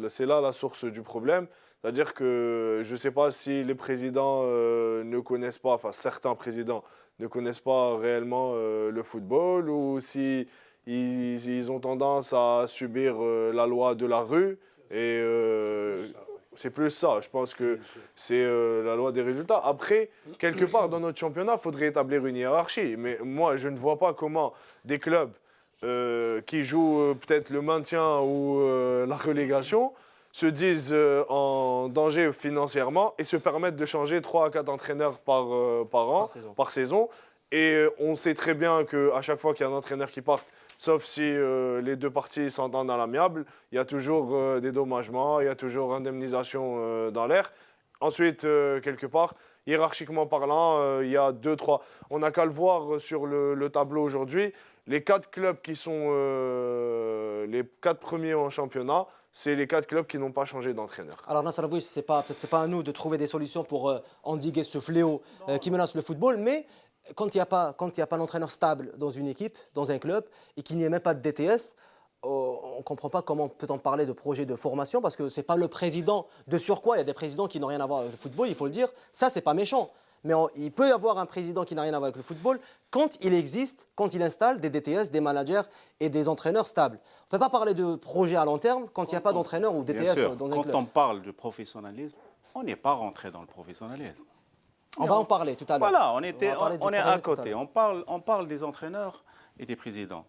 c'est là la source du problème. C'est-à-dire que je ne sais pas si les présidents ne connaissent pas, enfin certains présidents ne connaissent pas réellement le football ou si ils ont tendance à subir la loi de la rue et c'est plus ça. Je pense que c'est la loi des résultats. Après, quelque part dans notre championnat, il faudrait établir une hiérarchie. Mais moi, je ne vois pas comment des clubs qui jouent peut-être le maintien ou la relégation se disent en danger financièrement et se permettent de changer 3 à 4 entraîneurs par saison. Et on sait très bien qu'à chaque fois qu'il y a un entraîneur qui part, sauf si les deux parties s'entendent à l'amiable, il y a toujours dédommagements, il y a toujours indemnisation dans l'air. Ensuite, quelque part, hiérarchiquement parlant, il y a 2-3. On n'a qu'à le voir sur le tableau aujourd'hui. Les 4 clubs qui sont les 4 premiers en championnat, c'est les 4 clubs qui n'ont pas changé d'entraîneur. Alors Nasser Bouis, peut-être c'est pas à nous de trouver des solutions pour endiguer ce fléau qui menace le football, mais quand il n'y a pas d'entraîneur stable dans une équipe, dans un club, et qu'il n'y ait même pas de DTS, on ne comprend pas comment peut-on parler de projet de formation, parce que ce n'est pas le président de surcroît. Il y a des présidents qui n'ont rien à voir avec le football, il faut le dire. Ça, ce n'est pas méchant. Mais il peut y avoir un président qui n'a rien à voir avec le football quand il existe, quand il installe des DTS, des managers et des entraîneurs stables. On ne peut pas parler de projet à long terme quand il n'y a pas d'entraîneur ou DTS dans un club. Quand on parle de professionnalisme, on n'est pas rentré dans le professionnalisme. On va en parler tout à l'heure. Voilà, on est à côté. On parle des entraîneurs et des présidents.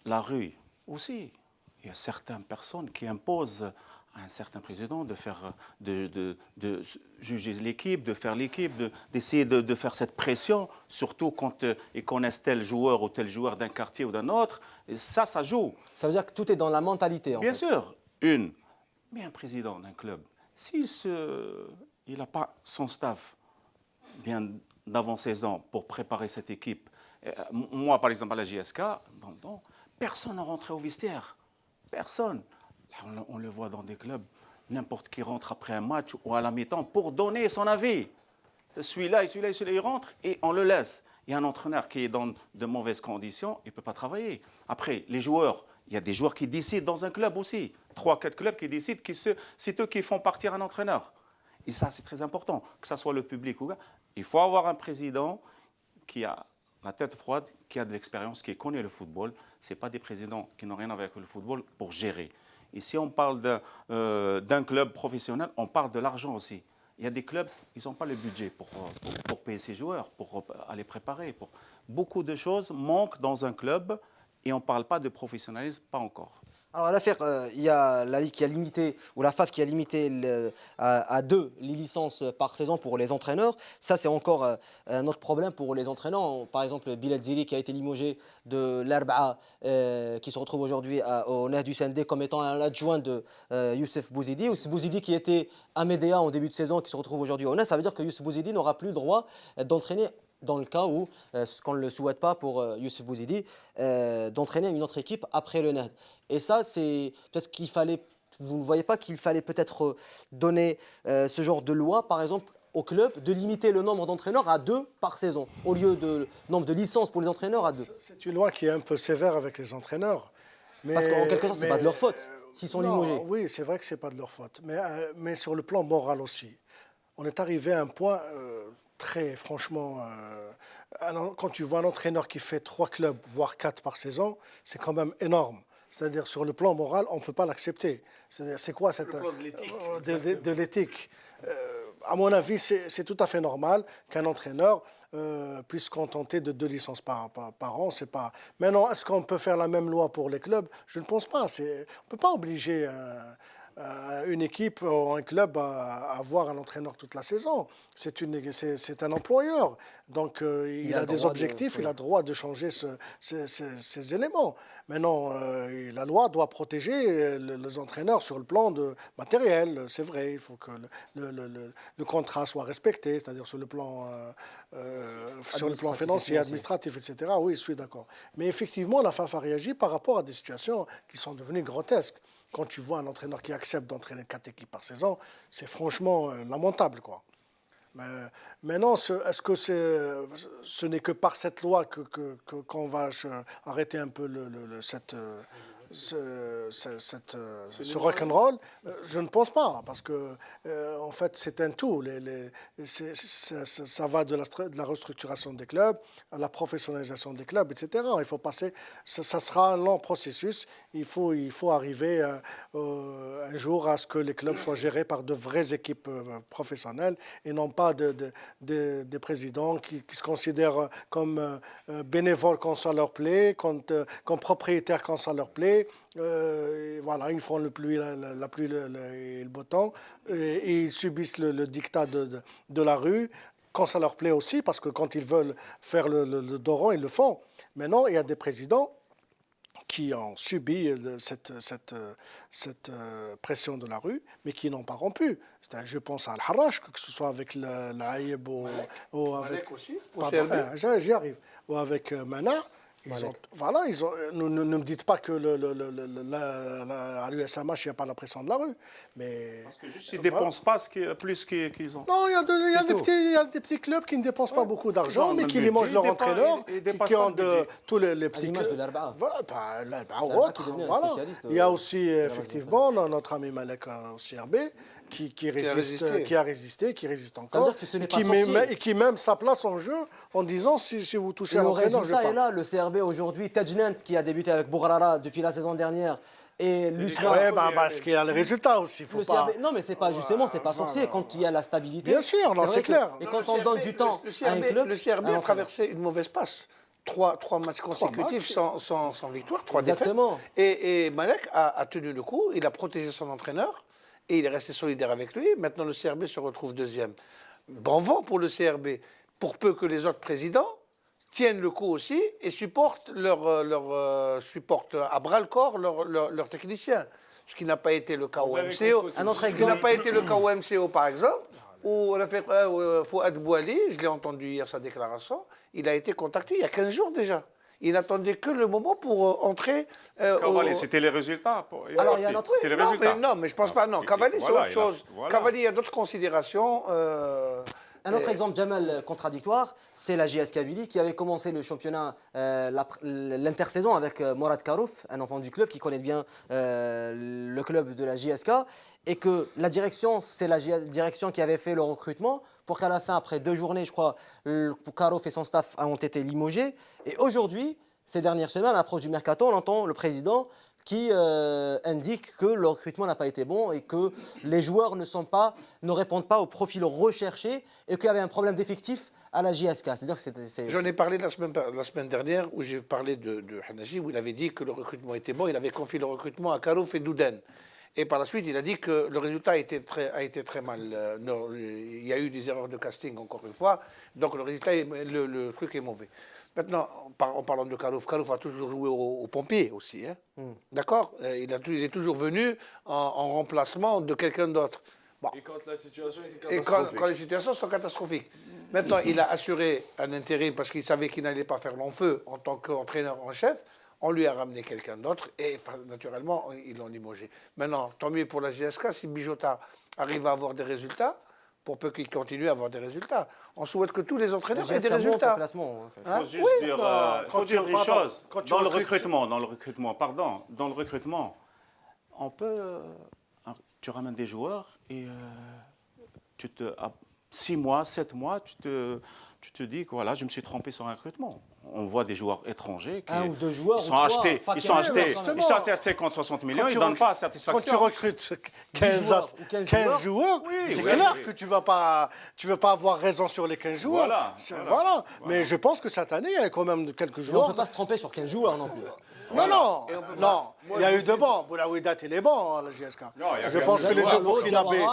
La rue aussi. Il y a certaines personnes qui imposent à un certain président de juger l'équipe, de faire l'équipe, d'essayer de faire cette pression, surtout quand ils connaissent tel joueur ou tel joueur d'un quartier ou d'un autre. Et ça joue. Ça veut dire que tout est dans la mentalité, en fait. Bien sûr. Mais un président d'un club, s'il n'a pas son staff bien d'avant 16 ans pour préparer cette équipe. Moi, par exemple, à la JSK, personne n'est rentré au vestiaire. Personne. Là, on le voit dans des clubs, n'importe qui rentre après un match ou à la mi-temps pour donner son avis. Celui-là, il rentre et on le laisse. Il y a un entraîneur qui est dans de mauvaises conditions, il ne peut pas travailler. Après, les joueurs, il y a des joueurs qui décident dans un club aussi. 3-4 clubs qui décident, c'est eux qui font partir un entraîneur. Et ça, c'est très important, que ce soit le public ou Il faut avoir un président qui a la tête froide, qui a de l'expérience, qui connaît le football. Ce pas des présidents qui n'ont rien à voir avec le football pour gérer. Et si on parle d'un club professionnel, on parle de l'argent aussi. Il y a des clubs, ils n'ont pas le budget pour payer ses joueurs, pour aller préparer. Beaucoup de choses manquent dans un club et on ne parle pas de professionnalisme, pas encore. Alors à l'affaire, il y a la Ligue qui a limité, ou la FAF qui a limité à 2 les licences par saison pour les entraîneurs. Ça, c'est encore un autre problème pour les entraîneurs. Par exemple, Bilal Zili qui a été limogé de l'Arba'a, qui se retrouve aujourd'hui au Nahd Hussein comme étant un adjoint de Youssef Bouzidi. Youssef Bouzidi qui était à Médéa en début de saison, qui se retrouve aujourd'hui au Nahd. Ça veut dire que Youssef Bouzidi n'aura plus le droit d'entraîner dans le cas où, ce qu'on ne le souhaite pas pour Youssef Bouzidi, d'entraîner une autre équipe après le Nahd. Et ça, c'est peut-être qu'il fallait, vous ne voyez pas qu'il fallait peut-être donner ce genre de loi, par exemple, au club, de limiter le nombre d'entraîneurs à 2 par saison, au lieu de nombre de licences pour les entraîneurs à 2. C'est une loi qui est un peu sévère avec les entraîneurs. Mais, parce qu'en quelque sorte, ce n'est pas de leur faute, s'ils sont limogés. Oui, c'est vrai que ce n'est pas de leur faute. Mais sur le plan moral aussi, on est arrivé à un point... très franchement, quand tu vois un entraîneur qui fait 3 clubs, voire 4 par saison, c'est quand même énorme. C'est-à-dire sur le plan moral, on ne peut pas l'accepter. C'est quoi cette... Le plan de l'éthique. De l'éthique. À mon avis, c'est tout à fait normal qu'un entraîneur puisse se contenter de 2 licences par an. C'est pas... Maintenant, est-ce qu'on peut faire la même loi pour les clubs? Je ne pense pas. On ne peut pas obliger... une équipe ou un club à avoir un entraîneur toute la saison. C'est un employeur. Donc, il a des objectifs, il a le droit de changer ces éléments. Maintenant, la loi doit protéger les entraîneurs sur le plan matériel. C'est vrai, il faut que le contrat soit respecté, c'est-à-dire sur le plan financier, administratif, etc. Oui, je suis d'accord. Mais effectivement, la FAF a réagi par rapport à des situations qui sont devenues grotesques. Quand tu vois un entraîneur qui accepte d'entraîner 4 équipes par saison, c'est franchement lamentable, quoi. Mais maintenant, est-ce que ce n'est que par cette loi qu'on va arrêter un peu ce rock'n'roll? Je ne pense pas, parce que en fait, c'est un tout. Ça va de la restructuration des clubs à la professionnalisation des clubs, etc. Il faut passer. Ça sera un long processus. Il faut arriver un jour à ce que les clubs soient gérés par de vraies équipes professionnelles et non pas des présidents qui se considèrent comme bénévoles quand ça leur plaît, comme propriétaires quand ça leur plaît. Voilà, ils font la pluie et le beau temps et ils subissent le diktat de la rue quand ça leur plaît aussi, parce que quand ils veulent faire le dos rond, ils le font. Maintenant, il y a des présidents qui ont subi cette pression de la rue, mais qui n'ont pas rompu. Je pense à Al-Harrach, que ce soit avec l'Aïb ou avec... aussi, j'y arrive. Ou avec Mana. Ne me dites pas que à l'USMH, il n'y a pas la pression de la rue. Mais, parce que juste, ils ne dépensent pas plus qu'ils ont. Non, il y a des petits clubs qui ne dépensent pas beaucoup d'argent, mais qui les mangent leur entraîneur, qui ont tous les petits clubs. De l'Arba'a. Il y a aussi, effectivement, notre ami Malek au CRB, qui résiste encore. Ça veut dire que ce n'est pas sorcier. Et qui met sa place en jeu en disant si vous touchez à l'entraîneur, je pars. Le résultat est là. Le CRB aujourd'hui, Tajnant qui a débuté avec Bourrara depuis la saison dernière. Et Lucien. Parce qu'il y a le résultat aussi. Non, mais c'est pas justement, c'est pas sorcier quand il y a la stabilité. Bien sûr, c'est clair. Et quand on donne du temps à un club. Le CRB a traversé une mauvaise passe. 3 matchs consécutifs sans victoire, 3 défaites. Et Malek a tenu le coup, il a protégé son entraîneur et il est resté solidaire avec lui. Maintenant, le CRB se retrouve 2e. Bon vent pour le CRB, pour peu que les autres présidents tiennent le coup aussi et supportent à bras-le-corps leurs techniciens. Ce qui n'a pas été le cas au MCO. Un autre exemple. Ce qui n'a pas été le cas au MCO, par exemple, où on a fait Fouad Bouali, je l'ai entendu hier sa déclaration, il a été contacté il y a 15 jours déjà. Il n'attendait que le moment pour entrer. C'était les résultats. Alors, il y a notre... C'était les résultats. Non, mais je ne pense pas. Non, Cavalli, c'est autre chose. Cavalli, il y a d'autres considérations. Un autre exemple, Jamal, contradictoire, c'est la JS Kabylie qui avait commencé le championnat l'intersaison avec Morad Karouf, un enfant du club qui connaît bien le club de la JSK, et que la direction, c'est la direction qui avait fait le recrutement pour qu'à la fin, après 2 journées, je crois, Karouf et son staff ont été limogés. Et aujourd'hui, ces dernières semaines, à l'approche du mercato, on entend le président qui indique que le recrutement n'a pas été bon et que les joueurs ne répondent pas au profil recherché et qu'il y avait un problème d'effectif à la JSK. C'est-à-dire que J'en ai parlé la semaine dernière où j'ai parlé de Hanaji, où il avait dit que le recrutement était bon. Il avait confié le recrutement à Karouf et Douden. Et par la suite, il a dit que le résultat a été très mal. Il y a eu des erreurs de casting, encore une fois. Donc le résultat, le truc est mauvais. Maintenant, en parlant de Karouf, Karouf a toujours joué au pompier aussi. Hein. D'accord, il est toujours venu en remplacement de quelqu'un d'autre. Bon. Et quand la situation était Et catastrophique. quand les situations sont catastrophiques. Maintenant, il a assuré un intérim parce qu'il savait qu'il n'allait pas faire long feu en tant qu'entraîneur en chef. On lui a ramené quelqu'un d'autre et naturellement, ils l'ont limogé. Maintenant, tant mieux pour la GSK si Bijota arrive à avoir des résultats. Pour peu qu'il continue à avoir des résultats. On souhaite que tous les entraîneurs aient des résultats. Il faut juste dire une chose. Dans le recrutement, on peut... tu ramènes des joueurs et à 6 mois, 7 mois, tu te dis que voilà, je me suis trompé sur un recrutement. On voit des joueurs étrangers qui 1 ou 2 joueurs, ils sont achetés à 50-60 millions, ils ne donnent pas satisfaction. Quand tu recrutes 15 joueurs, c'est clair que tu ne veux pas avoir raison sur les 15 joueurs. Voilà. Mais je pense que cette année, il y a quand même quelques joueurs. on ne peut pas se tromper sur 15 joueurs non plus. Non. Il y a eu de bons. Boulaouidat, il est bon, hein, la GSK. Je pense que les deux Burkinabés,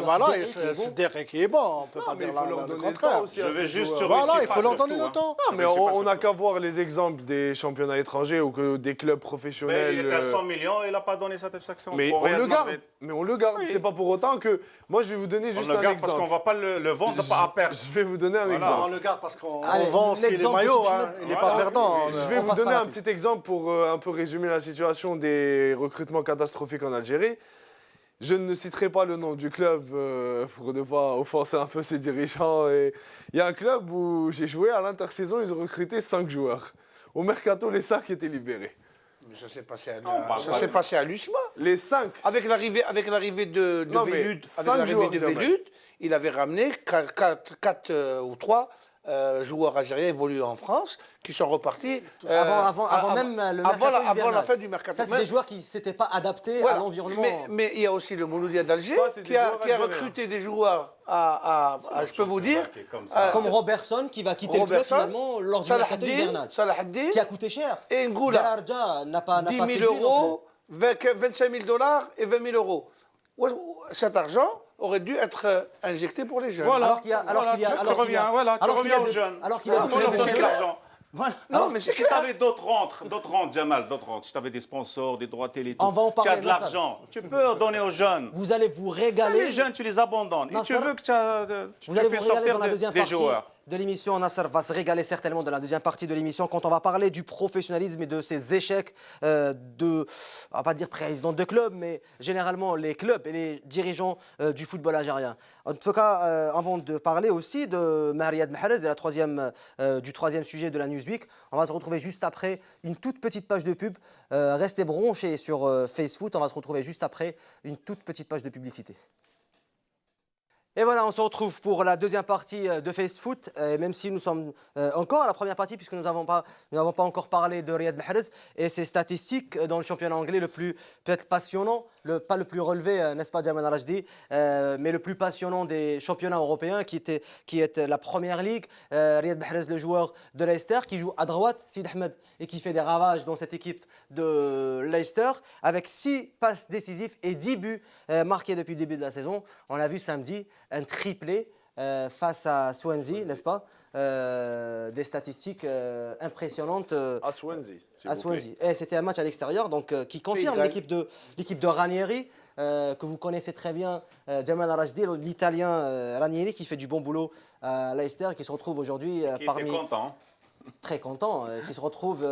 voilà, c'est Derek qui est bon. On ne peut pas dire le contraire. Je vais juste Voilà, il faut leur donner le temps. Non, mais on n'a qu'à voir les exemples des championnats étrangers ou que des clubs professionnels. Il était à 100 millions et il n'a pas donné satisfaction. Mais on le garde. Mais on le garde. C'est pas pour autant que. Moi, je vais vous donner juste un exemple. Parce qu'on ne va pas le vendre à perte. Je vais vous donner un exemple. On le garde parce qu'on vend aussi les maillots. Il n'est pas perdant. Je vais vous donner un petit exemple pour un peu résumer la situation des recrutements catastrophiques en Algérie. Je ne citerai pas le nom du club pour ne pas offenser un peu ses dirigeants. Il y a un club où j'ai joué à l'intersaison, ils ont recruté 5 joueurs. Au mercato, les 5 étaient libérés. Mais ça s'est passé à l'USMA. Les 5. Avec l'arrivée de Velud, il avait ramené 4 ou 3 joueurs algériens évolués en France qui sont repartis Avant même le mercato avant la fin du mercato. Ça, c'est des joueurs qui ne s'étaient pas adaptés à l'environnement. Mais il y a aussi le Mouloudia d'Alger qui a recruté des joueurs je peux vous dire... Comme Robertson qui va quitter le club finalement lors du mercato hivernal. Salahaddin. Qui a coûté cher. Et Ngoula. Dararja n'a pas 10 000 euros, 25 000 $ et 20 000 euros. Cet argent aurait dû être injecté pour les jeunes. Voilà, tu reviens aux jeunes. Alors qu'il a donné de l'argent. Voilà. Non, mais si tu avais d'autres rentes, Jamal, si tu avais des sponsors, des droits télé, tu as de l'argent, tu peux donner aux jeunes. Vous allez vous régaler. Les jeunes, tu les abandonnes. Et tu veux que tu fais sortir des joueurs. De l'émission, Nasser va se régaler certainement de la deuxième partie de l'émission quand on va parler du professionnalisme et de ses échecs on va pas dire président de club, mais généralement les clubs et les dirigeants du football algérien. En tout cas, avant de parler aussi de Mariad Mahrez, du troisième sujet de la Newsweek, on va se retrouver juste après une toute petite page de pub. Restez branchés sur FaceFoot, on va se retrouver juste après une toute petite page de publicité. Et voilà, on se retrouve pour la deuxième partie de FaceFoot, même si nous sommes encore à la première partie, puisque nous n'avons pas encore parlé de Riyad Mahrez et ses statistiques dans le championnat anglais le plus peut-être passionnant, pas le plus relevé, n'est-ce pas Jamal Rajdi, mais le plus passionnant des championnats européens, qui est la Première Ligue. Riyad Mahrez, le joueur de Leicester, qui joue à droite, Sid Ahmed, et qui fait des ravages dans cette équipe de Leicester, avec 6 passes décisives et 10 buts marqués depuis le début de la saison. On l'a vu samedi, un triplé face à Swansea, n'est-ce pas? Des statistiques impressionnantes. À Swansea. À Swansea. Et c'était un match à l'extérieur, donc qui confirme l'équipe de Ranieri, que vous connaissez très bien, Jamal Rajdi, l'Italien Ranieri, qui fait du bon boulot à Leicester, qui se retrouve aujourd'hui parmi... Très content, qui se retrouve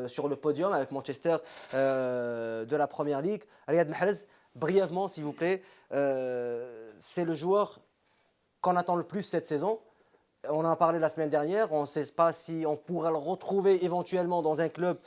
sur le podium avec Manchester de la Première Ligue. Riyad Mahrez, brièvement s'il vous plaît, c'est le joueur qu'on attend le plus cette saison. On en a parlé la semaine dernière, on ne sait pas si on pourra le retrouver éventuellement dans un club,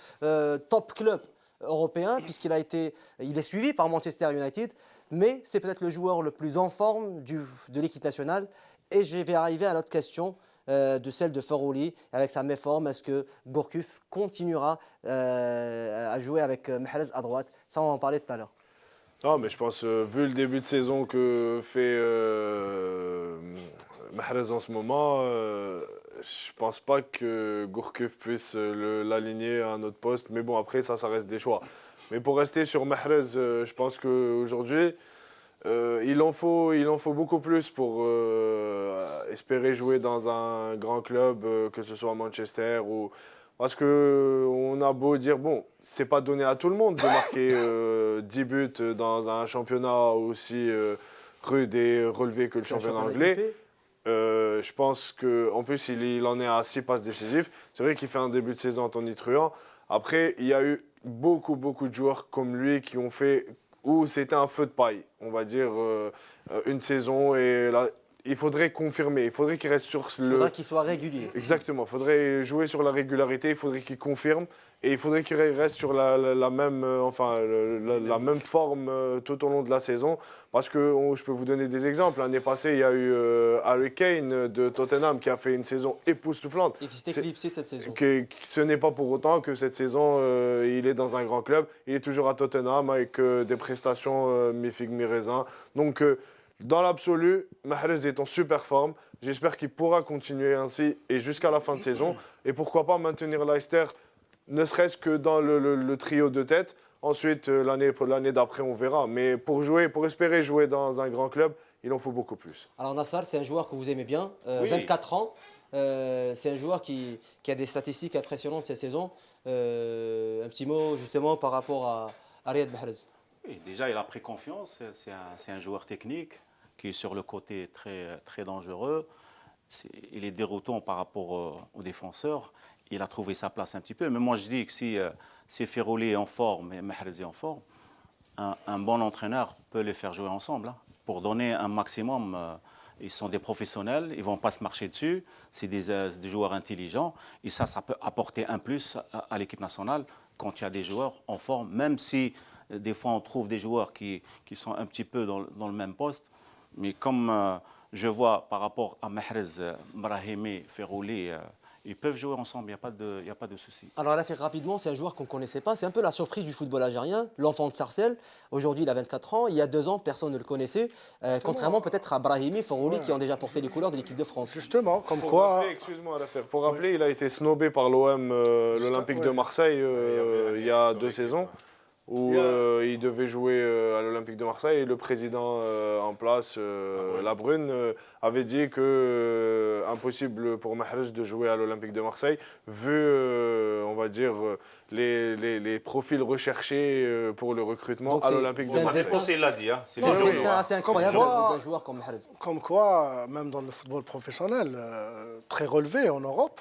top club européen, puisqu'il est suivi par Manchester United, mais c'est peut-être le joueur le plus en forme de l'équipe nationale. Et je vais arriver à l'autre question, de celle de Ferrouli, avec sa méforme. Est-ce que Gourcuff continuera à jouer avec Mahrez à droite? Ça, on va en parler tout à l'heure. Non, mais je pense, vu le début de saison que fait Mahrez en ce moment, je pense pas que Gourcuff puisse l'aligner à un autre poste. Mais bon, après, ça reste des choix. Mais pour rester sur Mahrez, je pense qu'aujourd'hui, il en faut beaucoup plus pour espérer jouer dans un grand club, que ce soit Manchester ou... Parce qu'on a beau dire, bon, c'est pas donné à tout le monde de marquer 10 buts dans un championnat aussi rude et relevé que le championnat anglais. Je pense qu'en plus, il en est à 6 passes décisives. C'est vrai qu'il fait un début de saison tonitruant. Après, il y a eu beaucoup de joueurs comme lui qui ont fait... où c'était un feu de paille, on va dire, une saison. Et là, il faudrait confirmer, il faudrait qu'il reste sur le... Il faudrait qu'il soit régulier. Exactement, il faudrait jouer sur la régularité, il faudrait qu'il confirme. Et il faudrait qu'il reste sur la même forme tout au long de la saison. Parce que je peux vous donner des exemples. L'année passée, il y a eu Harry Kane de Tottenham qui a fait une saison époustouflante. Et qui s'est éclipsé cette saison. Ce n'est pas pour autant que cette saison, il est dans un grand club. Il est toujours à Tottenham avec des prestations mi-figue, mi-raisin. Donc, dans l'absolu, Mahrez est en super forme. J'espère qu'il pourra continuer ainsi et jusqu'à la fin de saison. Et pourquoi pas maintenir Leicester, ne serait-ce que dans le trio de tête. Ensuite, l'année d'après, on verra. Mais pour espérer jouer dans un grand club, il en faut beaucoup plus. Alors Nassar, c'est un joueur que vous aimez bien, 24 ans. C'est un joueur qui a des statistiques impressionnantes cette saison. Un petit mot justement par rapport à Riyad Mahrez. Oui, déjà, il a pris confiance. C'est un joueur technique qui est sur le côté très dangereux. Il est déroutant par rapport aux défenseurs. Il a trouvé sa place un petit peu. Mais moi, je dis que si Ferrouli est en forme et Mahrez est en forme, un bon entraîneur peut les faire jouer ensemble, hein, pour donner un maximum. Ils sont des professionnels, ils ne vont pas se marcher dessus. C'est des joueurs intelligents. Et ça peut apporter un plus à l'équipe nationale quand il y a des joueurs en forme, même si des fois on trouve des joueurs qui sont un petit peu dans le même poste. Mais comme je vois par rapport à Mahrez, Brahimi, Ferrouli, ils peuvent jouer ensemble, il n'y a pas de souci. Alors, Lafir, rapidement, c'est un joueur qu'on ne connaissait pas. C'est un peu la surprise du football algérien, l'enfant de Sarcelles. Aujourd'hui, il a 24 ans. Il y a 2 ans, personne ne le connaissait. Contrairement peut-être à Brahimi, Ferrouli, qui ont déjà porté les couleurs de l'équipe de France. Justement, comme quoi... Excuse-moi, Lafir. Pour rappeler, il a été snobé par l'OM, l'Olympique de Marseille, il y a 2 saisons. Où il devait jouer à l'Olympique de Marseille et le président en place, Labrune, avait dit que impossible pour Mahrez de jouer à l'Olympique de Marseille vu, on va dire, les profils recherchés pour le recrutement à l'Olympique de Marseille. Il l'a dit. Hein. C'est un destin assez incroyable d'un joueur comme Mahrez. Comme quoi, même dans le football professionnel, très relevé en Europe,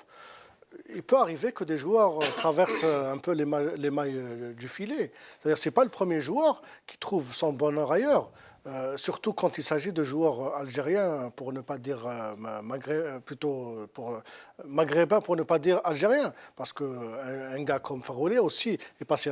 il peut arriver que des joueurs traversent un peu les mailles du filet. C'est-à-dire que ce n'est pas le premier joueur qui trouve son bonheur ailleurs. Surtout quand il s'agit de joueurs algériens, pour ne pas dire maghrébins, pour ne pas dire algériens. Parce qu'un gars comme Ferrouli aussi est passé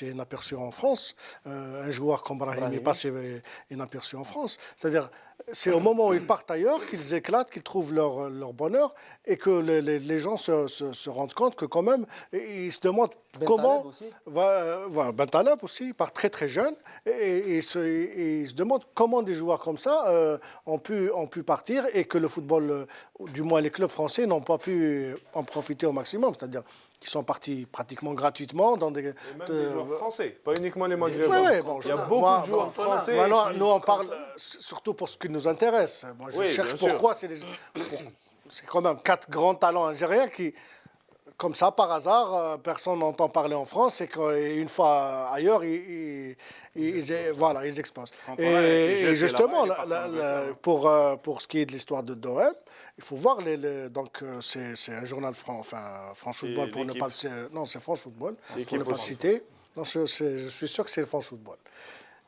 inaperçu en France. Un joueur comme Brahim est passé inaperçu en France. C'est-à-dire, c'est au moment où ils partent ailleurs qu'ils éclatent, qu'ils trouvent leur bonheur et que les gens se rendent compte que quand même, ils se demandent comment... Ben Taleb aussi, il part très très jeune et il se demande comment des joueurs comme ça ont pu partir et que le football, du moins les clubs français, n'ont pas pu en profiter au maximum. C'est-à-dire qu'ils sont partis pratiquement gratuitement dans des... Et même des joueurs français, pas uniquement les Maghrébins. Il y a beaucoup de joueurs français. Nous, on parle surtout pour ce qui nous intéresse. Moi, je cherche pourquoi c'est quand même 4 grands talents algériens qui... Comme ça, par hasard, personne n'entend parler en France et qu'une fois ailleurs, ils exposent. Et justement, pour ce qui est de l'histoire de Dohem, il faut voir, donc c'est un journal France Football, pour ne pas le... Non, c'est France Football, pour ne pas le citer. Non, je suis sûr que c'est France Football.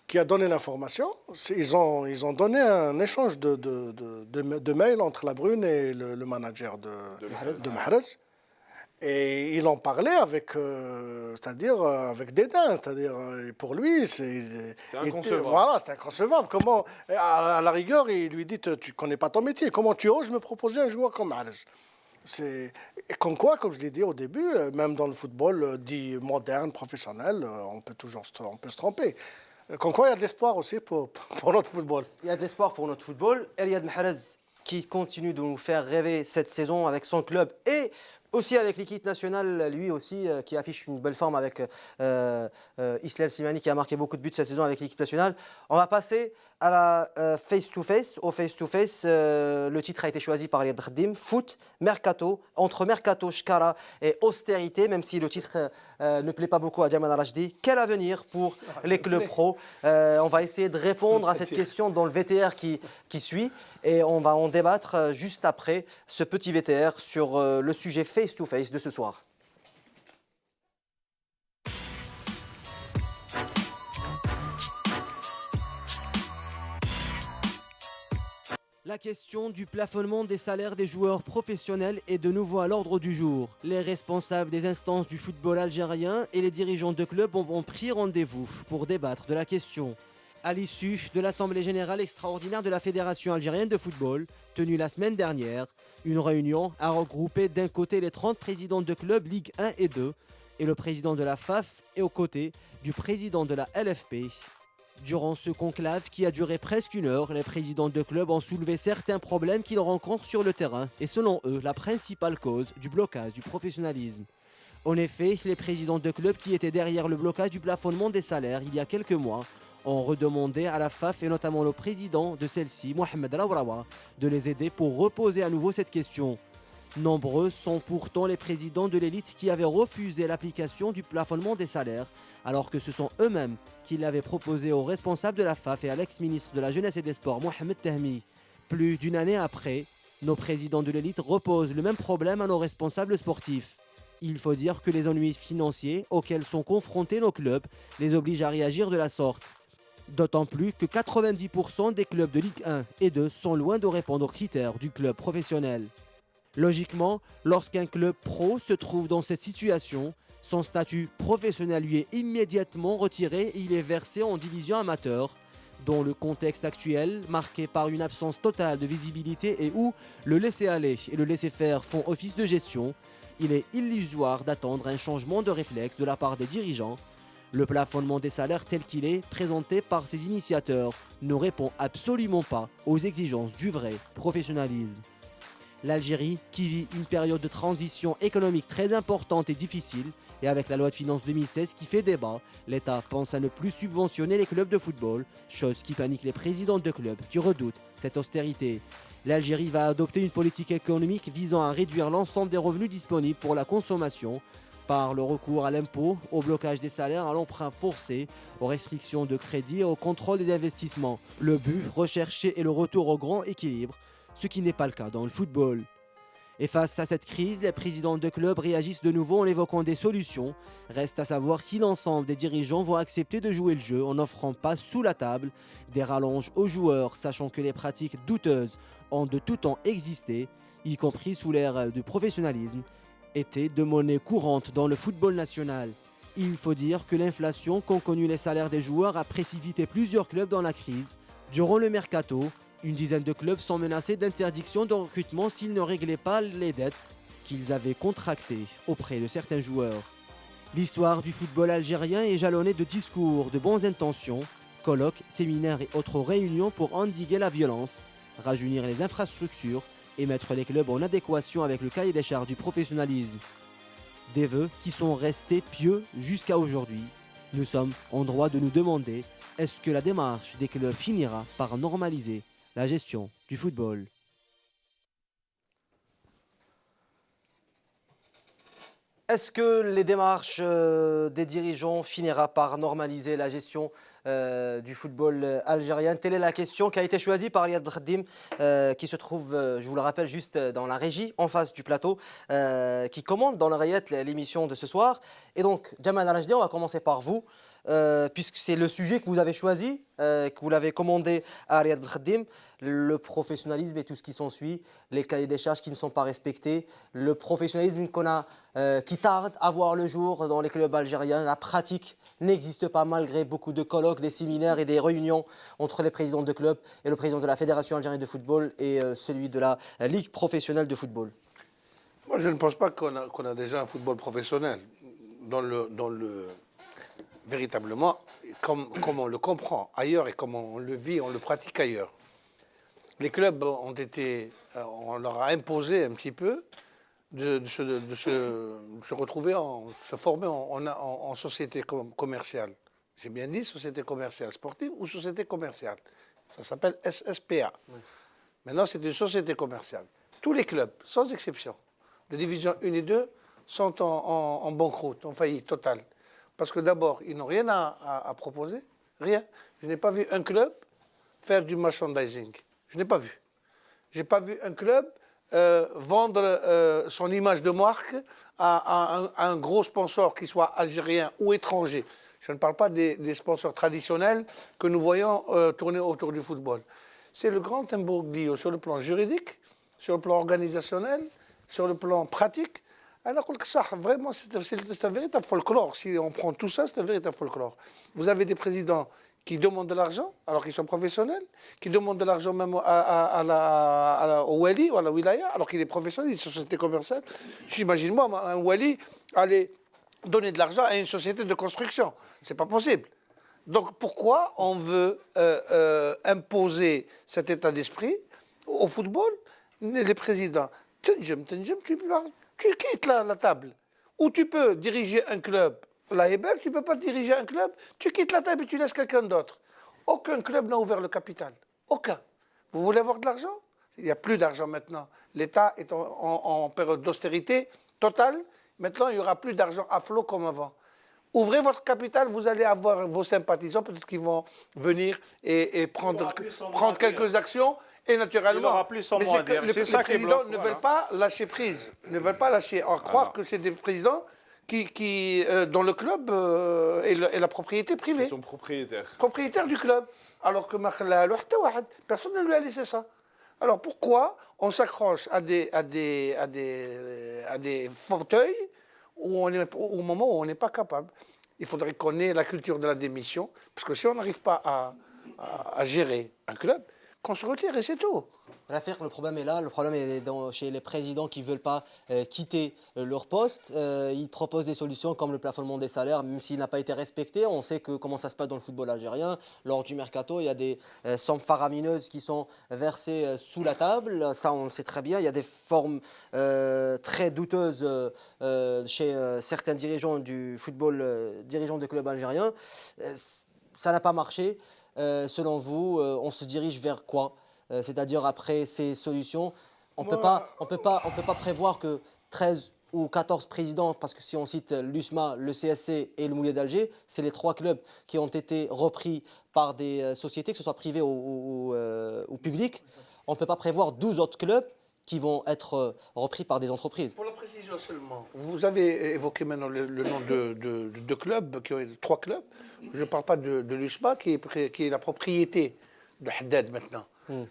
qui a donné l'information. Ils ont donné un échange de mails entre la Brune et le manager de Mahrez. Et il en parlait avec, c'est-à-dire avec dédain, c'est-à-dire pour lui, c'est inconcevable. Voilà, c'est inconcevable. Comment, à la rigueur, il lui dit, tu connais pas ton métier. Comment tu oses me proposer un joueur comme Mahrez? C'est comme quoi, comme je l'ai dit au début, même dans le football dit moderne, professionnel, on peut se tromper. Comme quoi, il y a de l'espoir aussi pour notre football. Il y a de l'espoir pour notre football. Eliad Mahrez qui continue de nous faire rêver cette saison avec son club et aussi avec l'équipe nationale, lui aussi, qui affiche une belle forme avec Islam Slimani qui a marqué beaucoup de buts cette saison avec l'équipe nationale. On va passer à la face-to-face. Au face-to-face, le titre a été choisi par Eliad Khdim. Foot, mercato, entre mercato, shkara et austérité, même si le titre ne plaît pas beaucoup à Jamal Al-Rajdi. Quel avenir pour les clubs pro? On va essayer de répondre à cette question dans le VTR qui suit. Et on va en débattre juste après ce petit VTR sur le sujet face-to-face de ce soir. La question du plafonnement des salaires des joueurs professionnels est de nouveau à l'ordre du jour. Les responsables des instances du football algérien et les dirigeants de clubs ont pris rendez-vous pour débattre de la question. À l'issue de l'Assemblée générale extraordinaire de la Fédération algérienne de football, tenue la semaine dernière, une réunion a regroupé d'un côté les 30 présidents de clubs Ligue 1 et 2 et le président de la FAF et aux côtés du président de la LFP. Durant ce conclave qui a duré presque une heure, les présidents de clubs ont soulevé certains problèmes qu'ils rencontrent sur le terrain et selon eux, la principale cause du blocage du professionnalisme. En effet, les présidents de clubs qui étaient derrière le blocage du plafonnement des salaires il y a quelques mois ont redemandé à la FAF et notamment le président de celle-ci, Mohamed Laourawa, de les aider pour reposer à nouveau cette question. Nombreux sont pourtant les présidents de l'élite qui avaient refusé l'application du plafonnement des salaires, alors que ce sont eux-mêmes qui l'avaient proposé aux responsables de la FAF et à l'ex-ministre de la Jeunesse et des Sports, Mohamed Tahmi. Plus d'une année après, nos présidents de l'élite reposent le même problème à nos responsables sportifs. Il faut dire que les ennuis financiers auxquels sont confrontés nos clubs les obligent à réagir de la sorte. D'autant plus que 90% des clubs de Ligue 1 et 2 sont loin de répondre aux critères du club professionnel. Logiquement, lorsqu'un club pro se trouve dans cette situation, son statut professionnel lui est immédiatement retiré et il est versé en division amateur, dont le contexte actuel, marqué par une absence totale de visibilité et où le laisser-aller et le laisser-faire font office de gestion, il est illusoire d'attendre un changement de réflexe de la part des dirigeants. Le plafonnement des salaires tel qu'il est présenté par ses initiateurs ne répond absolument pas aux exigences du vrai professionnalisme. L'Algérie, qui vit une période de transition économique très importante et difficile, et avec la loi de finances 2016 qui fait débat, l'État pense à ne plus subventionner les clubs de football, chose qui panique les présidents de clubs qui redoutent cette austérité. L'Algérie va adopter une politique économique visant à réduire l'ensemble des revenus disponibles pour la consommation, par le recours à l'impôt, au blocage des salaires, à l'emprunt forcé, aux restrictions de crédit et au contrôle des investissements. Le but recherché est le retour au grand équilibre, ce qui n'est pas le cas dans le football. Et face à cette crise, les présidents de clubs réagissent de nouveau en évoquant des solutions. Reste à savoir si l'ensemble des dirigeants vont accepter de jouer le jeu en n'offrant pas sous la table des rallonges aux joueurs, sachant que les pratiques douteuses ont de tout temps existé, y compris sous l'ère du professionnalisme, étaient de monnaie courante dans le football national. Il faut dire que l'inflation qu'ont connue les salaires des joueurs a précipité plusieurs clubs dans la crise. Durant le mercato, une dizaine de clubs sont menacés d'interdiction de recrutement s'ils ne réglaient pas les dettes qu'ils avaient contractées auprès de certains joueurs. L'histoire du football algérien est jalonnée de discours de bonnes intentions, colloques, séminaires et autres réunions pour endiguer la violence, rajeunir les infrastructures et mettre les clubs en adéquation avec le cahier des charges du professionnalisme. Des vœux qui sont restés pieux jusqu'à aujourd'hui. Nous sommes en droit de nous demander, est-ce que la démarche des clubs finira par normaliser la gestion du football? Est-ce que les démarches des dirigeants finira par normaliser la gestion du football algérien? Telle est la question qui a été choisie par Eliad Khdim, qui se trouve, je vous le rappelle, juste dans la régie, en face du plateau, qui commande dans l'oreillette l'émission de ce soir. Et donc, Jamal Al-Rajdi, on va commencer par vous. puisque c'est le sujet que vous avez choisi, que vous l'avez commandé à Riyad Belkhedim, le professionnalisme et tout ce qui s'ensuit, les cahiers des charges qui ne sont pas respectés, le professionnalisme qui tarde à voir le jour dans les clubs algériens, la pratique n'existe pas malgré beaucoup de colloques, des séminaires et des réunions entre les présidents de clubs et le président de la Fédération algérienne de football et celui de la Ligue professionnelle de football. Moi, je ne pense pas qu'on a déjà un football professionnel véritablement, comme on le comprend ailleurs et comme on le vit, on le pratique ailleurs. Les clubs on leur a imposé un petit peu de se retrouver, se former en société commerciale. J'ai bien dit société commerciale sportive ou société commerciale. Ça s'appelle SSPA. Oui. Maintenant, c'est une société commerciale. Tous les clubs, sans exception, de division 1 et 2, sont en banqueroute, en faillite totale. Parce que d'abord, ils n'ont rien à proposer, rien. Je n'ai pas vu un club faire du merchandising. Je n'ai pas vu. Je n'ai pas vu un club vendre son image de marque à un gros sponsor, qu'il soit algérien ou étranger. Je ne parle pas des sponsors traditionnels que nous voyons tourner autour du football. C'est le grand imbroglio sur le plan juridique, sur le plan organisationnel, sur le plan pratique. Alors, vraiment, c'est un véritable folklore. Si on prend tout ça, c'est un véritable folklore. Vous avez des présidents qui demandent de l'argent, alors qu'ils sont professionnels, qui demandent de l'argent même au Wali ou à la Wilaya, alors qu'il est professionnel, il est une société commerciale. J'imagine, moi, un Wali aller donner de l'argent à une société de construction. Ce n'est pas possible. Donc, pourquoi on veut imposer cet état d'esprit au football? Les présidents, tu quittes la table. Ou tu peux diriger un club, la Hebel, tu ne peux pas diriger un club, tu quittes la table et tu laisses quelqu'un d'autre. Aucun club n'a ouvert le capital. Aucun. Vous voulez avoir de l'argent? Il n'y a plus d'argent maintenant. L'État est en période d'austérité totale. Maintenant, il n'y aura plus d'argent à flot comme avant. Ouvrez votre capital, vous allez avoir vos sympathisants, peut-être qu'ils vont venir et prendre quelques actions. Et naturellement, il aura plus son mot à dire. Les présidents ne veulent pas lâcher prise, ne veulent pas lâcher. Or, croire que c'est des présidents dont le club est la propriété privée. Ils sont propriétaires. Propriétaires du club. Alors que personne ne lui a laissé ça. Alors pourquoi on s'accroche à des fauteuils au moment où on n'est pas capable? Il faudrait qu'on ait la culture de la démission, parce que si on n'arrive pas à gérer un club, qu'on se retire et c'est tout. Rafik, le problème est là, le problème est chez les présidents qui ne veulent pas quitter leur poste. Ils proposent des solutions comme le plafonnement des salaires, même s'il n'a pas été respecté. On sait comment ça se passe dans le football algérien. Lors du mercato, il y a des sommes faramineuses qui sont versées sous la table. Ça, on le sait très bien. Il y a des formes très douteuses chez certains dirigeants du football, dirigeants de clubs algériens. Ça n'a pas marché. Selon vous, on se dirige vers quoi? C'est-à-dire après ces solutions, on ne peut pas prévoir que 13 ou 14 présidents, parce que si on cite l'USMA, le CSC et le Mouillé d'Alger, c'est les 3 clubs qui ont été repris par des sociétés, que ce soit privées ou publiques. On ne peut pas prévoir 12 autres clubs qui vont être repris par des entreprises. Pour la précision seulement, vous avez évoqué maintenant le nom de clubs, 3 clubs. Je ne parle pas de l'USMA, qui est la propriété de Haddad maintenant.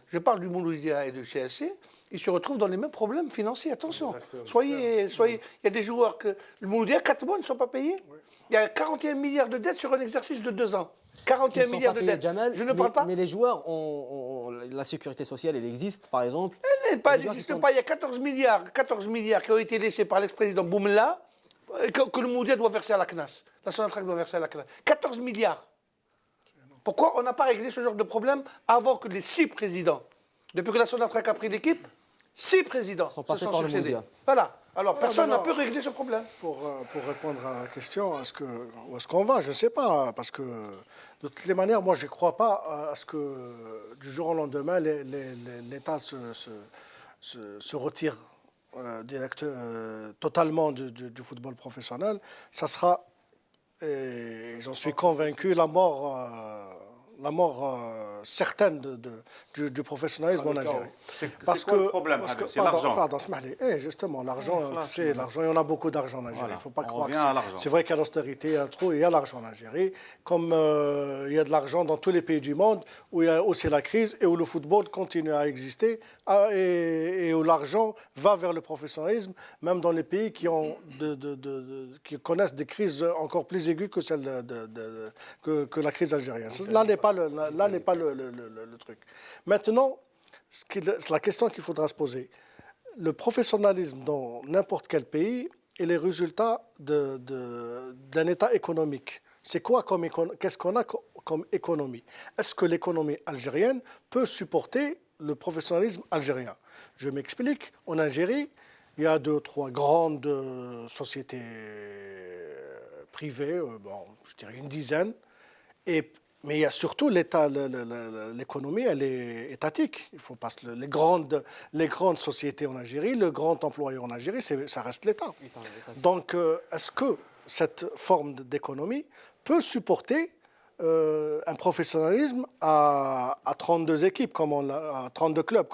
Je parle du Mouloudia et du CSC. Ils se retrouvent dans les mêmes problèmes financiers. Attention, soyez. Il y a des joueurs que le Mouloudia, 4 mois ne sont pas payés. Oui. Il y a 41 milliards de dettes sur un exercice de 2 ans. 41 milliards de dettes. Jamel, je ne parle pas. Mais les joueurs la sécurité sociale, elle existe, par exemple. Elle n'existe pas. Il y a 14 milliards qui ont été laissés par l'ex-président Boumla, que le Mouloudia doit verser à la CNAS. La Sonatrach doit verser à la CNAS. 14 milliards. Pourquoi on n'a pas réglé ce genre de problème avant que les 6 présidents, depuis que la Sonatrach a pris l'équipe, 6 présidents sont passés par le Mouloudia. Voilà. Alors personne n'a pu régler ce problème. Pour répondre à la question, où est-ce qu'on va? Je ne sais pas. Parce que de toutes les manières, moi je ne crois pas à ce que du jour au lendemain, l'État se retire totalement du football professionnel. Ça sera, et j'en suis convaincu, la mort la mort certaine du professionnalisme en Algérie. C'est quoi le problème? C'est l'argent. Pardon, justement, l'argent, tu sais, l'argent, il y en a beaucoup d'argent en Algérie. Il Voilà. ne faut pas On croire revient à l'argent. c'est vrai qu'il y a l'austérité, il y a trop, il y a l'argent en Algérie. Comme il y a de l'argent dans tous les pays du monde, où il y a aussi la crise et où le football continue à exister et où l'argent va vers le professionnalisme, même dans les pays qui connaissent des crises encore plus aiguës que celle que la crise algérienne. Là n'est pas le truc. Maintenant, la question qu'il faudra se poser, le professionnalisme dans n'importe quel pays est les résultats d'un état économique. C'est quoi qu'est-ce qu'on a comme économie? Est-ce que l'économie algérienne peut supporter le professionnalisme algérien? Je m'explique. En Algérie, il y a 2 ou 3 grandes sociétés privées, je dirais une dizaine. Mais il y a surtout l'État, l'économie, elle est étatique. Il faut pas les grandes sociétés en Algérie, le grand employeur en Algérie, ça reste l'État. Donc, est-ce que cette forme d'économie peut supporter un professionnalisme à 32 équipes, à 32 clubs,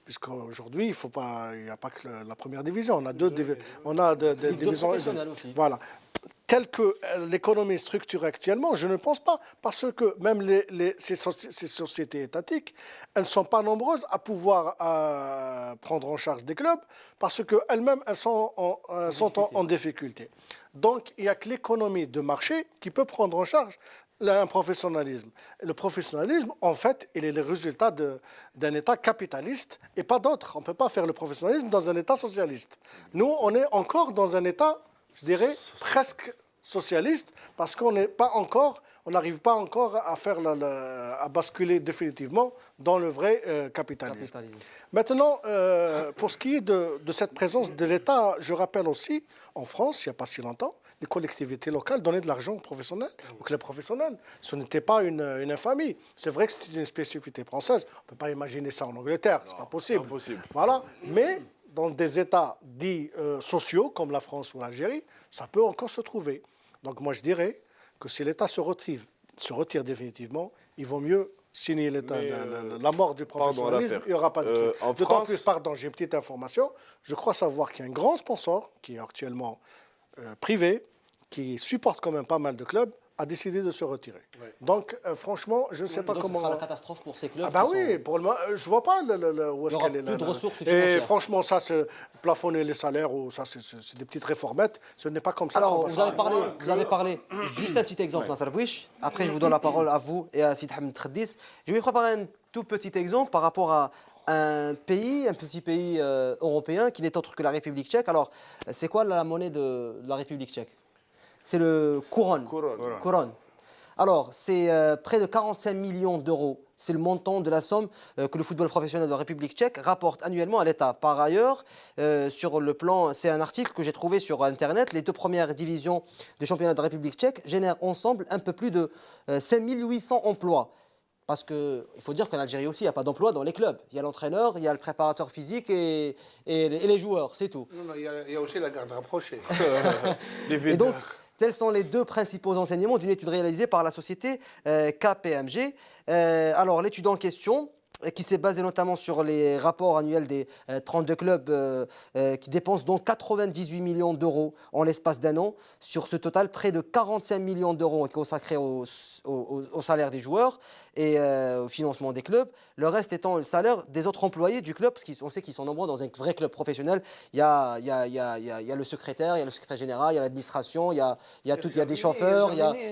puisqu'aujourd'hui, il n'y a pas que la première division, on a des divisions professionnelles aussi. Voilà. Telle que l'économie est structurée actuellement, je ne pense pas, parce que même ces sociétés étatiques, elles ne sont pas nombreuses à pouvoir prendre en charge des clubs, parce qu'elles-mêmes, elles sont en difficulté. Donc, il n'y a que l'économie de marché qui peut prendre en charge un professionnalisme. Le professionnalisme, en fait, il est le résultat d'un État capitaliste et pas d'autre. On ne peut pas faire le professionnalisme dans un État socialiste. Nous, on est encore dans un État, je dirais, presque socialiste, parce qu'on n'arrive pas encore à basculer définitivement dans le vrai capitalisme. Maintenant, pour ce qui est de cette présence de l'État, je rappelle aussi, en France, il n'y a pas si longtemps, les collectivités locales donnaient de l'argent aux professionnels, aux clubs professionnels. Ce n'était pas une infamie. C'est vrai que c'était une spécificité française. On ne peut pas imaginer ça en Angleterre, c'est pas possible. Voilà. Mais dans des États dits sociaux, comme la France ou l'Algérie, ça peut encore se trouver. Donc moi, je dirais que si l'État se retire définitivement, il vaut mieux signer la mort du professionnalisme, il n'y aura pas de truc. D'autant plus, j'ai une petite information, je crois savoir qu'il y a un grand sponsor qui est actuellement privé, qui supporte quand même pas mal de clubs, a décidé de se retirer. Oui. Donc, franchement, je ne sais pas comment... Ce sera la catastrophe pour ces clubs. Ah oui, pour le moment, je ne vois pas où est-ce qu'elle est. Il n'y aura plus de ressources financières. Et franchement, ça, c'est plafonner les salaires, ou ça, c'est des petites réformettes. Ce n'est pas comme ça. Alors, vous avez parlé, juste un petit exemple, Nasser Bouich. Après, je vous donne la parole à vous et à Sid Hamid Kherdis. Je vais préparer un tout petit exemple par rapport à un petit pays européen qui n'est autre que la République tchèque. Alors, c'est quoi la monnaie de la République tchèque? C'est le couronne. Alors, c'est près de 45 millions d'euros. C'est le montant de la somme que le football professionnel de la République tchèque rapporte annuellement à l'État. Par ailleurs, sur le plan, c'est un article que j'ai trouvé sur Internet, les 2 premières divisions du championnat de la République tchèque génèrent ensemble un peu plus de 5800 emplois. Parce qu'il faut dire qu'en Algérie aussi, il n'y a pas d'emploi dans les clubs. Il y a l'entraîneur, il y a le préparateur physique et les joueurs, c'est tout. Non, il y a aussi la garde rapprochée. Et donc, tels sont les 2 principaux enseignements d'une étude réalisée par la société KPMG. Alors, l'étude en question, qui s'est basée notamment sur les rapports annuels des 32 clubs qui dépensent donc 98 millions d'euros en l'espace d'un an. Sur ce total, près de 45 millions d'euros consacrés au salaire des joueurs et au financement des clubs. Le reste étant le salaire des autres employés du club, parce qu'on sait qu'ils sont nombreux dans un vrai club professionnel. Il y a le secrétaire, il y a le secrétaire général, il y a l'administration, il y a des chauffeurs.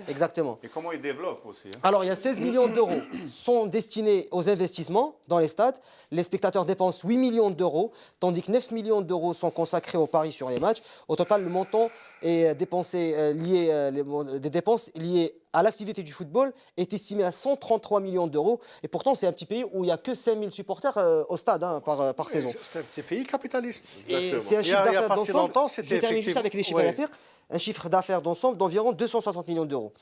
Exactement. Et comment ils développent aussi Alors, il y a 16 millions d'euros sont destinés aux investissements dans les stades. Les spectateurs dépensent 8 millions d'euros, tandis que 9 millions d'euros sont consacrés aux paris sur les matchs. Au total, le montant est dépensé, des dépenses liées à l'activité du football est estimé à 133 millions d'euros. Et pourtant, c'est un petit pays où il n'y a que 5000 supporters au stade par saison. C'est un petit pays capitaliste. Et c'est un chiffre d'affaires d'ensemble. Je termine juste avec les chiffres d'affaires. Un chiffre d'affaires d'ensemble d'environ 260 millions d'euros.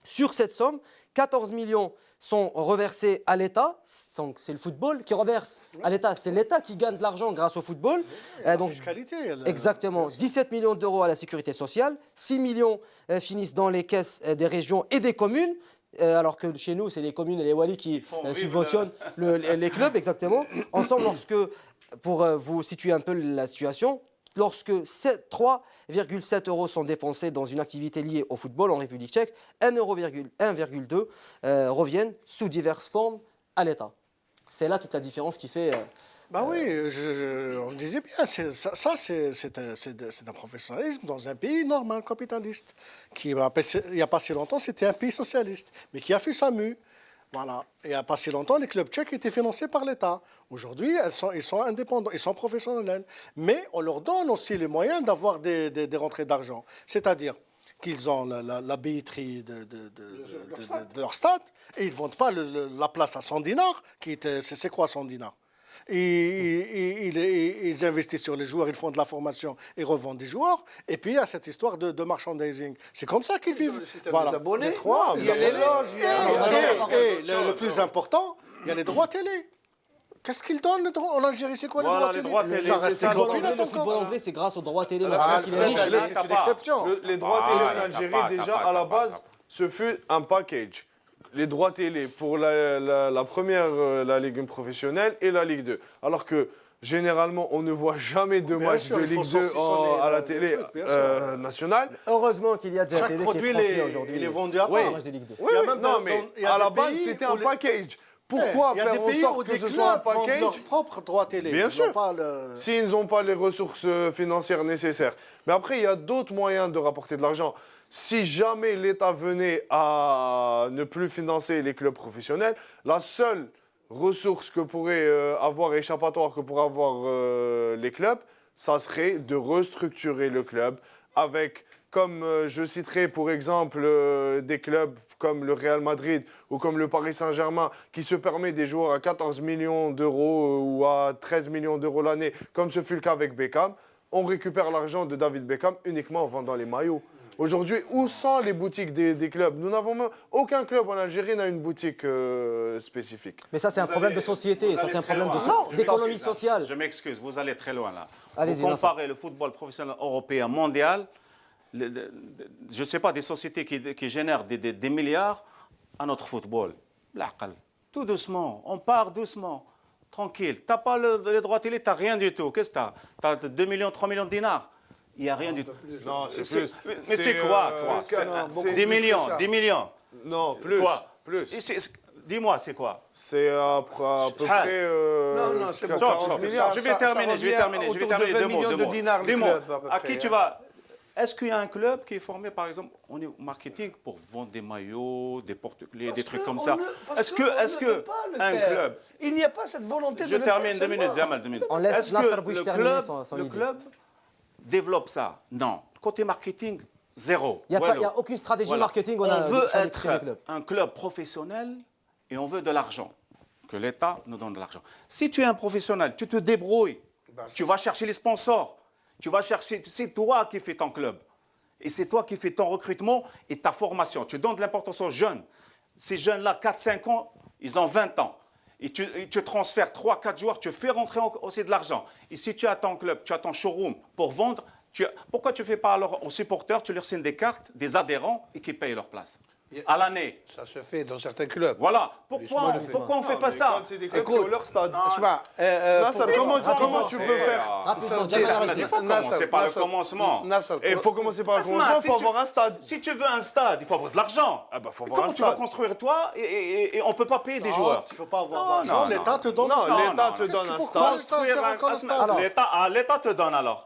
Sur cette somme, 14 millions sont reversés à l'État. C'est le football qui reverse à l'État. C'est l'État qui gagne de l'argent grâce au football. Donc, fiscalité. Exactement. 17 millions d'euros à la sécurité sociale. 6 millions finissent dans les caisses des régions et des communes. alors que chez nous, c'est les communes et les walis qui subventionnent les clubs, exactement. Ensemble, pour vous situer un peu la situation, lorsque 3,7 € sont dépensés dans une activité liée au football en République tchèque, 1,2 € reviennent sous diverses formes à l'État. C'est là toute la différence qui fait... Bah oui, on le disait bien, c'est un professionnalisme dans un pays normal, capitaliste, qui, il n'y a pas si longtemps, c'était un pays socialiste, mais qui a fait sa mue. Voilà. Et il n'y a pas si longtemps, les clubs tchèques étaient financés par l'État. Aujourd'hui, ils sont indépendants, ils sont professionnels. Mais on leur donne aussi les moyens d'avoir des rentrées d'argent. C'est-à-dire qu'ils ont la billetterie de leur stade et ils ne vendent pas la place à 100 dinars. C'est quoi 100 dinars? Ils investissent sur les joueurs, ils font de la formation et revendent des joueurs. Et puis il y a cette histoire de merchandising. C'est comme ça qu'ils vivent. Voilà. Abonnés, il y a les loges. Et le plus important, il y a les droits télé. Qu'est-ce qu'ils donnent en Algérie? C'est quoi les droits télé? Ça reste le football anglais, c'est grâce aux droits télé. C'est une exception. Les droits télé en Algérie, déjà, à la base, ce fut un package. Les droits télé pour la première, la Ligue 1 professionnelle et la Ligue 2. Alors que généralement, on ne voit jamais de matchs de Ligue 2 à la télé nationale. Heureusement qu'il y a des chaque télé produit, qui est transmis aujourd'hui. il est vendu à part. De Ligue 2. Oui, non, mais à la base, c'était un package. Pourquoi faire en sorte que ce soit un package? Leurs propres droits télé. Bien sûr. S'ils n'ont pas les ressources financières nécessaires. Mais après, il y a d'autres moyens de rapporter de l'argent. Si jamais l'État venait à ne plus financer les clubs professionnels, la seule ressource que pourrait avoir, échappatoire que pourraient avoir les clubs, ça serait de restructurer le club avec, comme je citerai pour exemple des clubs comme le Real Madrid ou comme le Paris Saint-Germain qui se permet des joueurs à 14 millions d'euros ou à 13 millions d'euros l'année, comme ce fut le cas avec Beckham. On récupère l'argent de David Beckham uniquement en vendant les maillots. Aujourd'hui, où sont les boutiques des clubs? Nous n'avons même... Aucun club en Algérie n'a une boutique spécifique. Mais ça, c'est un problème de société. Ça, c'est un problème d'économie sociale. Je m'excuse, vous allez très loin là. Allez-y, vous comparez le football professionnel européen mondial, je ne sais pas, des sociétés qui génèrent des milliards à notre football. Tout doucement, on part doucement, tranquille. Tu n'as pas les droits télé, tu n'as rien du tout. Qu'est-ce que tu as? Tu as 2 millions, 3 millions de dinars. Il n'y a rien du tout. Non, c'est plus. Mais c'est quoi, 10 millions, 10 millions. Non, plus. Quoi? Plus. Dis-moi, c'est quoi? C'est à peu près... non, c'est 40 milliards. Je vais terminer. Deux mots. À qui tu vas? Est-ce qu'il y a un club qui est formé, par exemple, au marketing pour vendre des maillots, des porte-clés, des trucs comme ça? Est-ce que un club... Il n'y a pas cette volonté de Je termine 2 minutes, Jamal, 2 minutes. On laisse Est-ce Nasser que Bouich terminer son le idée. club développe ça? Non. Côté marketing, zéro. Il n'y a aucune stratégie marketing. On veut être un club professionnel et on veut de l'argent. Que l'État nous donne de l'argent. Si tu es un professionnel, tu te débrouilles. Tu vas chercher les sponsors. Tu vas chercher, c'est toi qui fais ton club. Et c'est toi qui fais ton recrutement et ta formation. Tu donnes de l'importance aux jeunes. Ces jeunes-là, 4-5 ans, ils ont 20 ans. Et tu transfères 3-4 joueurs, tu fais rentrer aussi de l'argent. Et si tu as ton club, tu as ton showroom pour vendre, pourquoi tu ne fais pas alors aux supporters, tu leur signes des cartes, des adhérents et qui payent leur place à l'année? Ça se fait dans certains clubs. Voilà. Pourquoi on ne fait pas ça? C'est des clubs qui ont leur stade. Nasser, comment tu peux faire? Rapidement, Il faut commencer par le commencement. Il faut commencer par le commencement, il faut avoir un stade. Si tu veux un stade, il faut avoir de l'argent. Faut avoir un Comment tu vas stade. construire toi et on ne peut pas payer des joueurs? Il ne faut pas avoir d'argent, l'État te donne Non, l'État te donne un stade. L'État te donne alors.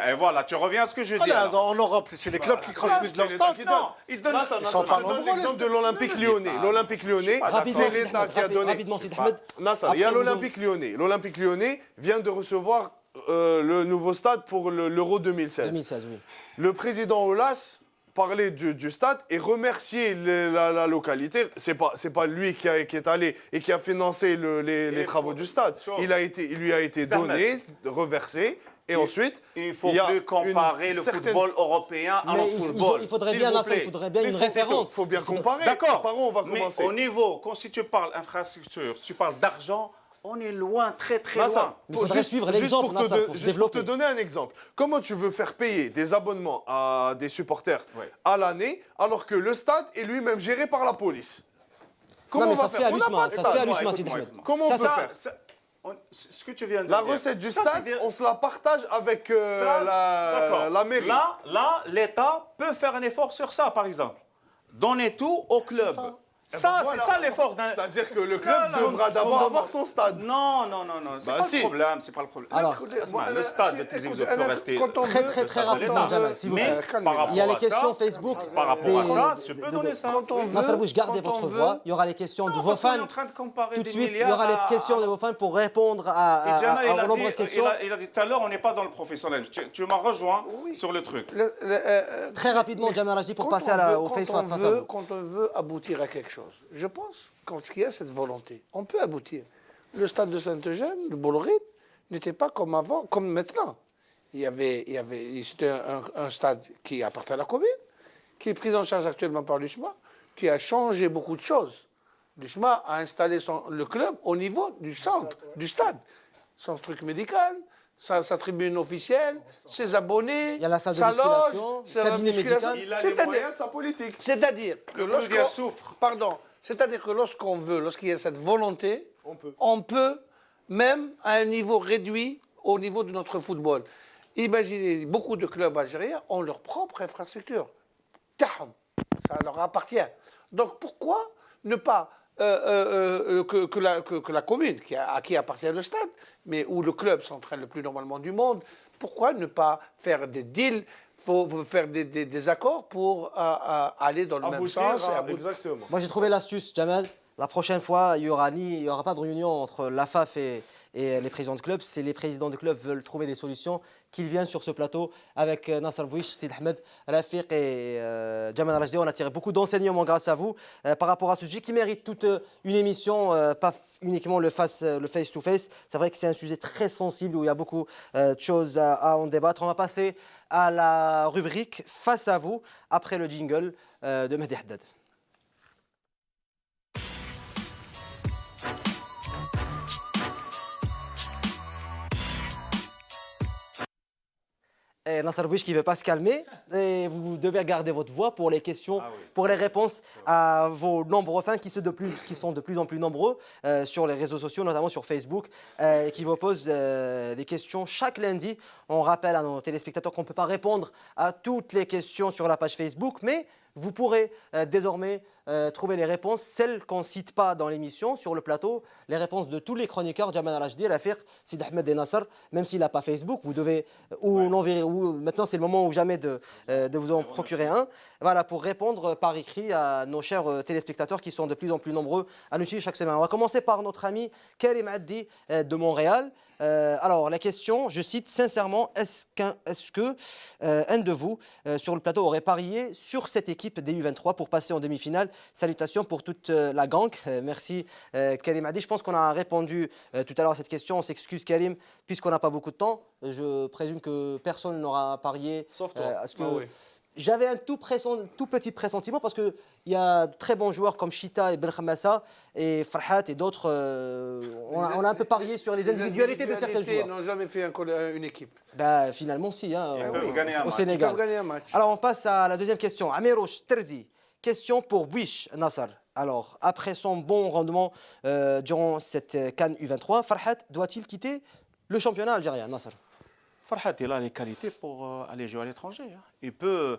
Et voilà, tu reviens à ce que je dis. En Europe, c'est les clubs qui construisent leur stade. Non, ils donnent. Je donne l'exemple de l'Olympique Lyonnais. L'Olympique Lyonnais, c'est l'État qui a donné. Rapidement, Sidi Ahmed. Nasser, il y a l'Olympique Lyonnais. L'Olympique Lyonnais vient de recevoir le nouveau stade pour l'Euro 2016. 2016, oui. Le président Aulas parlait du stade et remercier la localité. C'est pas lui qui est allé et qui a financé les travaux du stade. Il lui a été donné, reversé. Et ensuite, il faut plus comparer le football européen à notre football. Il faudrait bien une référence. Il faut bien comparer. D'accord. Par où on va commencer? Mais au niveau, si tu parles infrastructure, tu parles d'argent, on est loin, très très Nasser, loin. Mais il faudrait suivre l'exemple, Nasser, pour se juste pour te développer. donner un exemple. Comment tu veux faire payer des abonnements à des supporters à l'année alors que le stade est lui-même géré par la police? Comment Non, on mais ça va se fait faire? à On n'a l'USMA, pas de ça se fait à stade. l'USMA, Écoute-moi, Sidi Ahmed. écoute-moi. Comment on peut Ça, faire? ce que tu viens de La dire. recette du ça, stade, c'est-à-dire- on se la partage avec Ça, d'accord. la mairie. Là, l'État peut faire un effort sur ça, par exemple. Donner tout au club. Ça, c'est ça l'effort d'un... C'est-à-dire que le club Non, non, devra d'abord avoir son stade. Non, c'est Bah pas si. le problème, c'est pas le problème. Alors, Laisse-moi, le stade de Tizi Ouzou peut rester... quand on Très veut- très très stade de rapidement, l'État. Jamal, s'il vous Mais plaît. par rapport Il y a les à questions ça, Facebook. par rapport à des- ça, tu peux de- donner ça. Quand on veut, Nasser Bouch, gardez quand on votre veut- voix. Il y aura les questions de Non, vos parce qu'on est fans. en train de comparer Tout de des suite, il y milliards aura les à- questions de vos fans pour répondre à Et Jamal, il a vos dit- nombreuses questions. il a dit tout à l'heure, on n'est pas dans le professionnel. Tu m'as rejoint sur le truc. Très rapidement, Jamal Raji, pour Quand passer on veut- au quand face on face à veut- vous. Quand on veut aboutir à quelque chose, je pense qu'il y a cette volonté, on peut aboutir. Le stade de Saint-Eugène, le Bolloré, n'était pas comme avant, comme maintenant. C'était un stade qui appartient à la commune, qui est pris en charge actuellement par l'USMA, qui a changé beaucoup de choses. L'USMA a installé le club au niveau du centre, du stade. Son truc médical, sa tribune officielle, ses abonnés, Il y a la salle de sa musculation, loge, sa cabinet musculation. médical. Il a les C'est-à-dire- moyens de sa politique. C'est-à-dire que Bourdieu souffre. c'est-à-dire que lorsqu'on veut, lorsqu'il y a cette volonté, On peut. même à un niveau réduit au niveau de notre football. Imaginez, beaucoup de clubs algériens ont leur propre infrastructure. Taham, ça leur appartient. Donc pourquoi ne pas que la commune, à qui appartient le stade, mais où le club s'entraîne le plus normalement du monde, pourquoi ne pas faire des deals, faut faire des accords pour aller dans le même Aboutir sens et à- aboutir. Exactement. Moi, j'ai trouvé l'astuce, Jamal. La prochaine fois, il y aura pas de réunion entre l'AFAF et les présidents de club. Si les présidents de club veulent trouver des solutions, qu'ils viennent sur ce plateau avec Nasser Bouich, Sid Ahmed, Rafiq et Jamal Rajdi. On a tiré beaucoup d'enseignements grâce à vous par rapport à ce sujet qui mérite toute une émission, pas uniquement le face-to-face. C'est vrai que c'est un sujet très sensible où il y a beaucoup de choses à en débattre. On va passer à la rubrique Face à vous après le jingle de Mehdi Haddad. Et Nasser Bouich qui ne veut pas se calmer. Et vous devez garder votre voix pour les questions, pour les réponses à vos nombreux fans qui sont de plus en plus nombreux sur les réseaux sociaux, notamment sur Facebook, et qui vous posent des questions chaque lundi. On rappelle à nos téléspectateurs qu'on ne peut pas répondre à toutes les questions sur la page Facebook, mais vous pourrez désormais trouver les réponses, celles qu'on ne cite pas dans l'émission, sur le plateau, les réponses de tous les chroniqueurs, Jamal Rajdi, Rafiq, Sid Ahmed et Nasser, même s'il n'a pas Facebook, vous devez, maintenant c'est le moment ou jamais de vous en procurer un, voilà, pour répondre par écrit à nos chers téléspectateurs qui sont de plus en plus nombreux à nous suivre chaque semaine. On va commencer par notre ami Karim Addi de Montréal. Alors, la question, je cite sincèrement, est-ce que un de vous sur le plateau aurait parié sur cette équipe des U23 pour passer en demi-finale? Salutations pour toute la gang. Merci Karim Addi. Je pense qu'on a répondu tout à l'heure à cette question. On s'excuse Karim, puisqu'on n'a pas beaucoup de temps. Je présume que personne n'aura parié. Sauf toi. À ce que j'avais un tout petit pressentiment parce qu'il y a de très bons joueurs comme Chita et Ben Khamassa et Farhat et d'autres. On a un peu parié sur les individualités de certains joueurs. n'ont jamais fait une équipe. Bah, finalement, si, hein, Ils peuvent gagner un au match. Ils Sénégal. peuvent gagner un match. Alors, on passe à la deuxième question. Amiro Terzi, question pour Bouich Nasser. Alors, après son bon rendement durant cette CAN U23, Farhat doit-il quitter le championnat algérien, Nasser? Farhat, il a les qualités pour aller jouer à l'étranger. Il peut,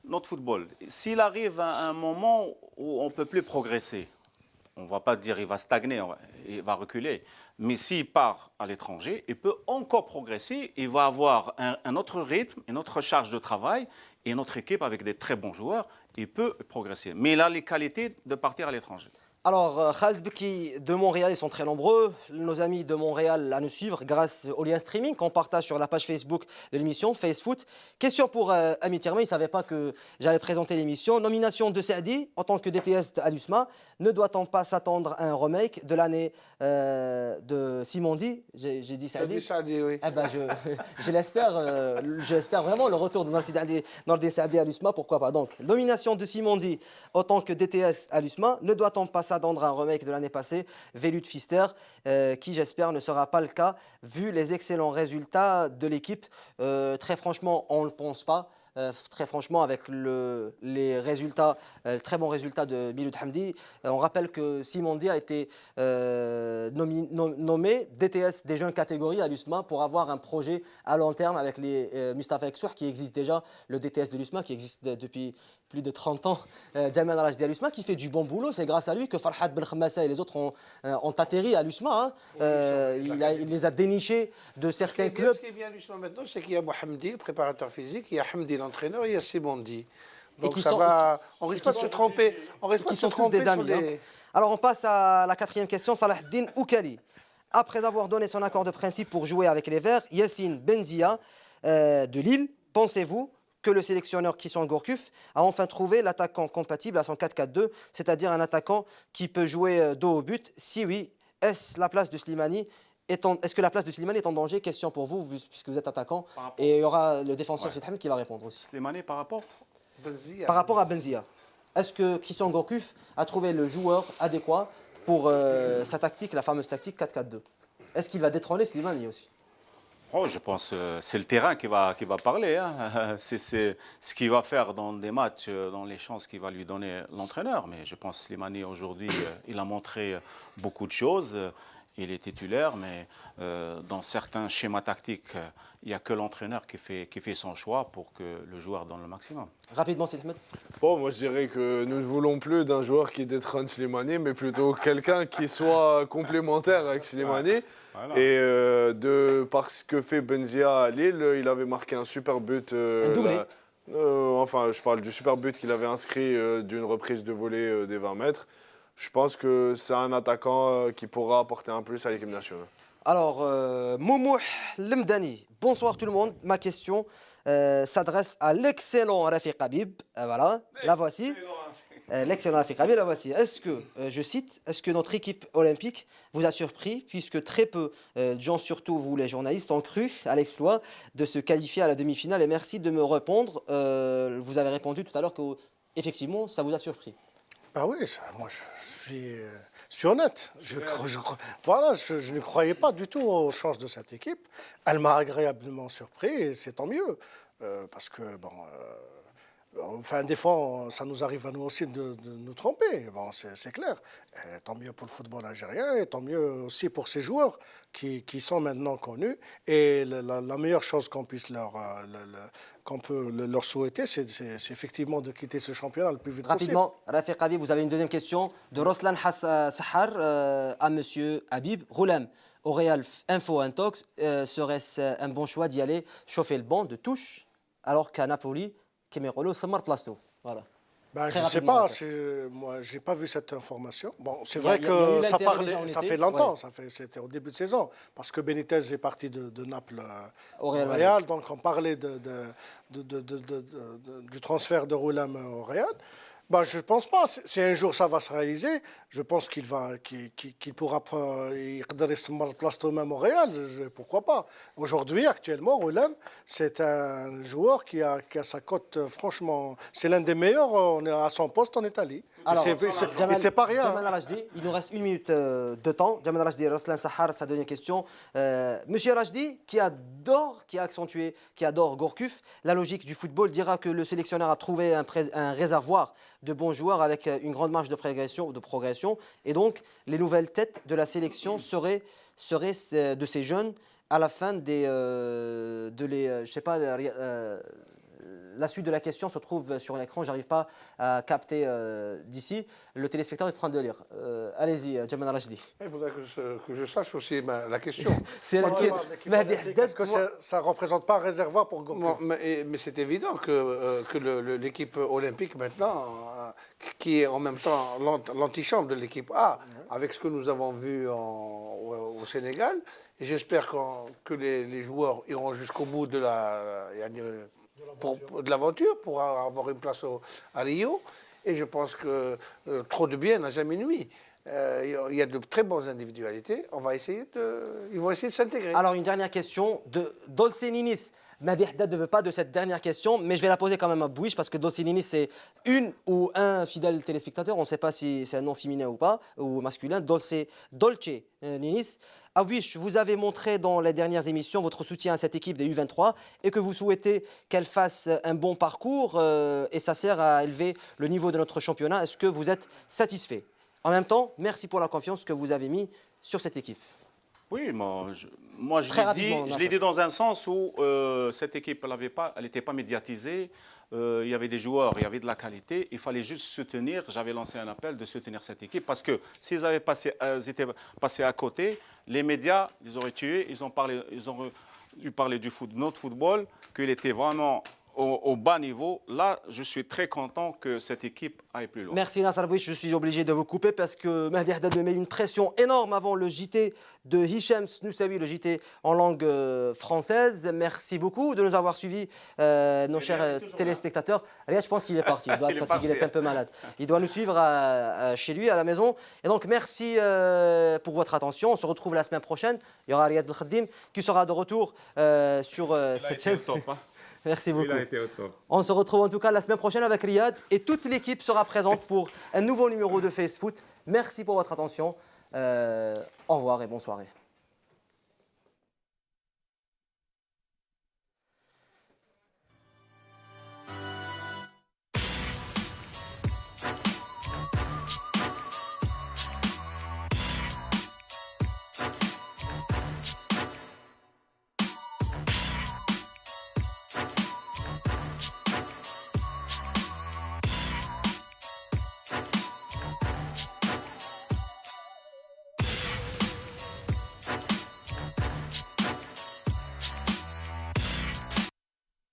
notre football, s'il arrive à un moment où on ne peut plus progresser, on ne va pas dire qu'il va stagner, il va reculer, mais s'il part à l'étranger, il peut encore progresser, il va avoir un autre rythme, une autre charge de travail, et notre équipe avec des très bons joueurs, il peut progresser. Mais il a les qualités de partir à l'étranger. Alors, Khaled Beki de Montréal, ils sont très nombreux. Nos amis de Montréal à nous suivre grâce au lien streaming qu'on partage sur la page Facebook de l'émission, FaceFoot. Question pour Ami Tirma, il ne savait pas que j'allais présenter l'émission. Nomination de Saadi en tant que DTS à l'USMA. Ne doit-on pas s'attendre à un remake de l'année de Simondi? J'ai dit Saadi. Saadi, oui. Eh ben, je l'espère vraiment le retour de Nordin Saadi à l'USMA, pourquoi pas. Donc, nomination de Simondi en tant que DTS à l'USMA. Ne doit-on pas s'attendre à un remake de l'année passée, Velud Pfister, qui j'espère ne sera pas le cas vu les excellents résultats de l'équipe. Très franchement, on ne le pense pas. Très franchement, avec les résultats, très bons résultats de Miloud Hamdi. On rappelle que Simondi a été nommé DTS des jeunes catégories à l'USMA pour avoir un projet à long terme avec les Mustafa Eksour qui existe déjà, le DTS de l'USMA qui existe depuis plus de 30 ans, Jamal Rajdi à l'USMA qui fait du bon boulot. C'est grâce à lui que Farhat Belkhamassa et les autres ont atterri à l'USMA. Il les a dénichés de certains clubs. Ce qui est bien à l'USMA maintenant, c'est qu'il y a Mohamedi, le préparateur physique, il y a Hamdi, l'entraîneur, et il y a Simondi. Donc ça va, on risque pas de se tromper. On risque pas de se tromper des amis. Alors on passe à la quatrième question, Salahdine Oukali. Après avoir donné son accord de principe pour jouer avec les Verts, Yassine Benzia de Lille, pensez-vous que le sélectionneur Kisson Gourcuff a enfin trouvé l'attaquant compatible à son 4-4-2, c'est-à-dire un attaquant qui peut jouer dos au but? Si oui, est-ce que la place de Slimani est en danger? Question pour vous, puisque vous êtes attaquant. Et il y aura le défenseur Sid Hamid qui va répondre aussi. Slimani par rapport à Benzia. Est-ce que Christian Gourcuff a trouvé le joueur adéquat pour sa tactique, la fameuse tactique 4-4-2? Est-ce qu'il va détrôner Slimani aussi? Oh, je pense que c'est le terrain qui va parler. Hein. C'est ce qu'il va faire dans des matchs, dans les chances qu'il va lui donner l'entraîneur. Mais je pense que Slimani, aujourd'hui, il a montré beaucoup de choses. Il est titulaire, mais dans certains schémas tactiques, il n'y a que l'entraîneur qui fait son choix pour que le joueur donne le maximum. Rapidement, Slimani. Bon, moi je dirais que nous ne voulons plus d'un joueur qui détrône Slimani, mais plutôt quelqu'un qui soit complémentaire avec Slimani. Voilà. Et par ce que fait Benzia à Lille, il avait marqué un super but. Un doublé. Enfin, je parle du super but qu'il avait inscrit d'une reprise de volée des 20 mètres. Je pense que c'est un attaquant qui pourra apporter un plus à l'équipe nationale. Alors, Moumou Lemdani, bonsoir tout le monde. Ma question s'adresse à l'excellent Rafiq Habib. Voilà, la voici. L'excellent Rafiq Habib, la voici. Est-ce que, je cite, est-ce que notre équipe olympique vous a surpris, puisque très peu de gens, surtout vous les journalistes, ont cru à l'exploit de se qualifier à la demi-finale? Et merci de me répondre. Vous avez répondu tout à l'heure que, effectivement, ça vous a surpris. Ah oui, moi je suis honnête. Je ne croyais pas du tout aux chances de cette équipe. Elle m'a agréablement surpris et c'est tant mieux. Parce que, enfin, des fois, ça nous arrive à nous aussi de nous tromper. Bon, c'est clair. Et tant mieux pour le football algérien et tant mieux aussi pour ces joueurs qui sont maintenant connus. Et la meilleure chose qu'on puisse qu'on peut leur souhaiter, c'est effectivement de quitter ce championnat le plus vite possible. Rapidement, Rafiq Habib, vous avez une deuxième question de Roslan Sahar à Monsieur Habib. Roulam, au Real Info Intox, serait-ce un bon choix d'y aller chauffer le banc de touche alors qu'à Napoli, Kemerolo, Samar Plasto? Voilà. Ben, je ne sais pas, moi je n'ai pas vu cette information. Bon, c'est vrai que ça fait longtemps, ouais. C'était au début de saison, parce que Benitez est parti de Naples au Real, donc on parlait du transfert de Roulam au Real. Ben, je ne pense pas. Si un jour ça va se réaliser, je pense qu'il pourra se place même au Real. Pourquoi pas? Aujourd'hui, actuellement, Roulam, c'est un joueur qui a sa cote, franchement, c'est l'un des meilleurs. On est à son poste en Italie. Alors, c'est pas rien. Jamal Rajdi, il nous reste une minute de temps. Jamal Rajdi, Roslan Sahar, sa deuxième question. Monsieur Rajdi, qui adore Gourcuff, la logique du football dira que le sélectionneur a trouvé un réservoir de bons joueurs avec une grande marge de progression. Et donc, les nouvelles têtes de la sélection seraient de ces jeunes à la fin la suite de la question se trouve sur l'écran, j'arrive pas à capter d'ici. Le téléspectateur est en train de lire. Allez-y, Jamal Rajdi. Il faudrait que je sache aussi la question. Est-ce que ça ne représente pas un réservoir pour Gourcuff? Mais c'est évident que l'équipe olympique maintenant, qui est en même temps l'antichambre de l'équipe A, avec ce que nous avons vu au Sénégal, et j'espère que les joueurs iront jusqu'au bout de l'aventure pour avoir une place à Rio. Et je pense que trop de bien n'a jamais nui. il y a de très bonnes individualités. Ils vont essayer de s'intégrer. Alors, une dernière question de Dolce Ninis. Mehdi Haddad ne veut pas de cette dernière question, mais je vais la poser quand même à Bouich parce que Dolce Ninis, c'est une ou un fidèle téléspectateur. On ne sait pas si c'est un nom féminin ou pas, ou masculin. Dolce Ninis. Ah oui, vous avez montré dans les dernières émissions votre soutien à cette équipe des U23 et que vous souhaitez qu'elle fasse un bon parcours et ça sert à élever le niveau de notre championnat. Est-ce que vous êtes satisfait? En même temps, merci pour la confiance que vous avez mis sur cette équipe. Oui, moi je l'ai dit dans un sens où cette équipe, elle n'était pas médiatisée. Il y avait des joueurs, il y avait de la qualité. Il fallait juste soutenir. J'avais lancé un appel de soutenir cette équipe parce que s'ils étaient passés à côté, les médias les auraient tués. Ils ont dû parler du foot, de notre football, qu'il était vraiment au bas niveau. Là, je suis très content que cette équipe aille plus loin. Merci Nasser Bouich, je suis obligé de vous couper parce que Mehdi Haddad met une pression énorme avant le JT de Hicham Snoussaoui, le JT en langue française. Merci beaucoup de nous avoir suivis, nos chers téléspectateurs. Riyad, je pense qu'il est parti, il doit être fatigué, il est un peu malade. Il doit nous suivre chez lui, à la maison. Et donc, merci pour votre attention. On se retrouve la semaine prochaine. Il y aura Riyad Belkhadim qui sera de retour sur cette chaîne. Merci beaucoup. On se retrouve en tout cas la semaine prochaine avec Riyad et toute l'équipe sera présente pour un nouveau numéro de Face Foot. Merci pour votre attention. Au revoir et bonne soirée.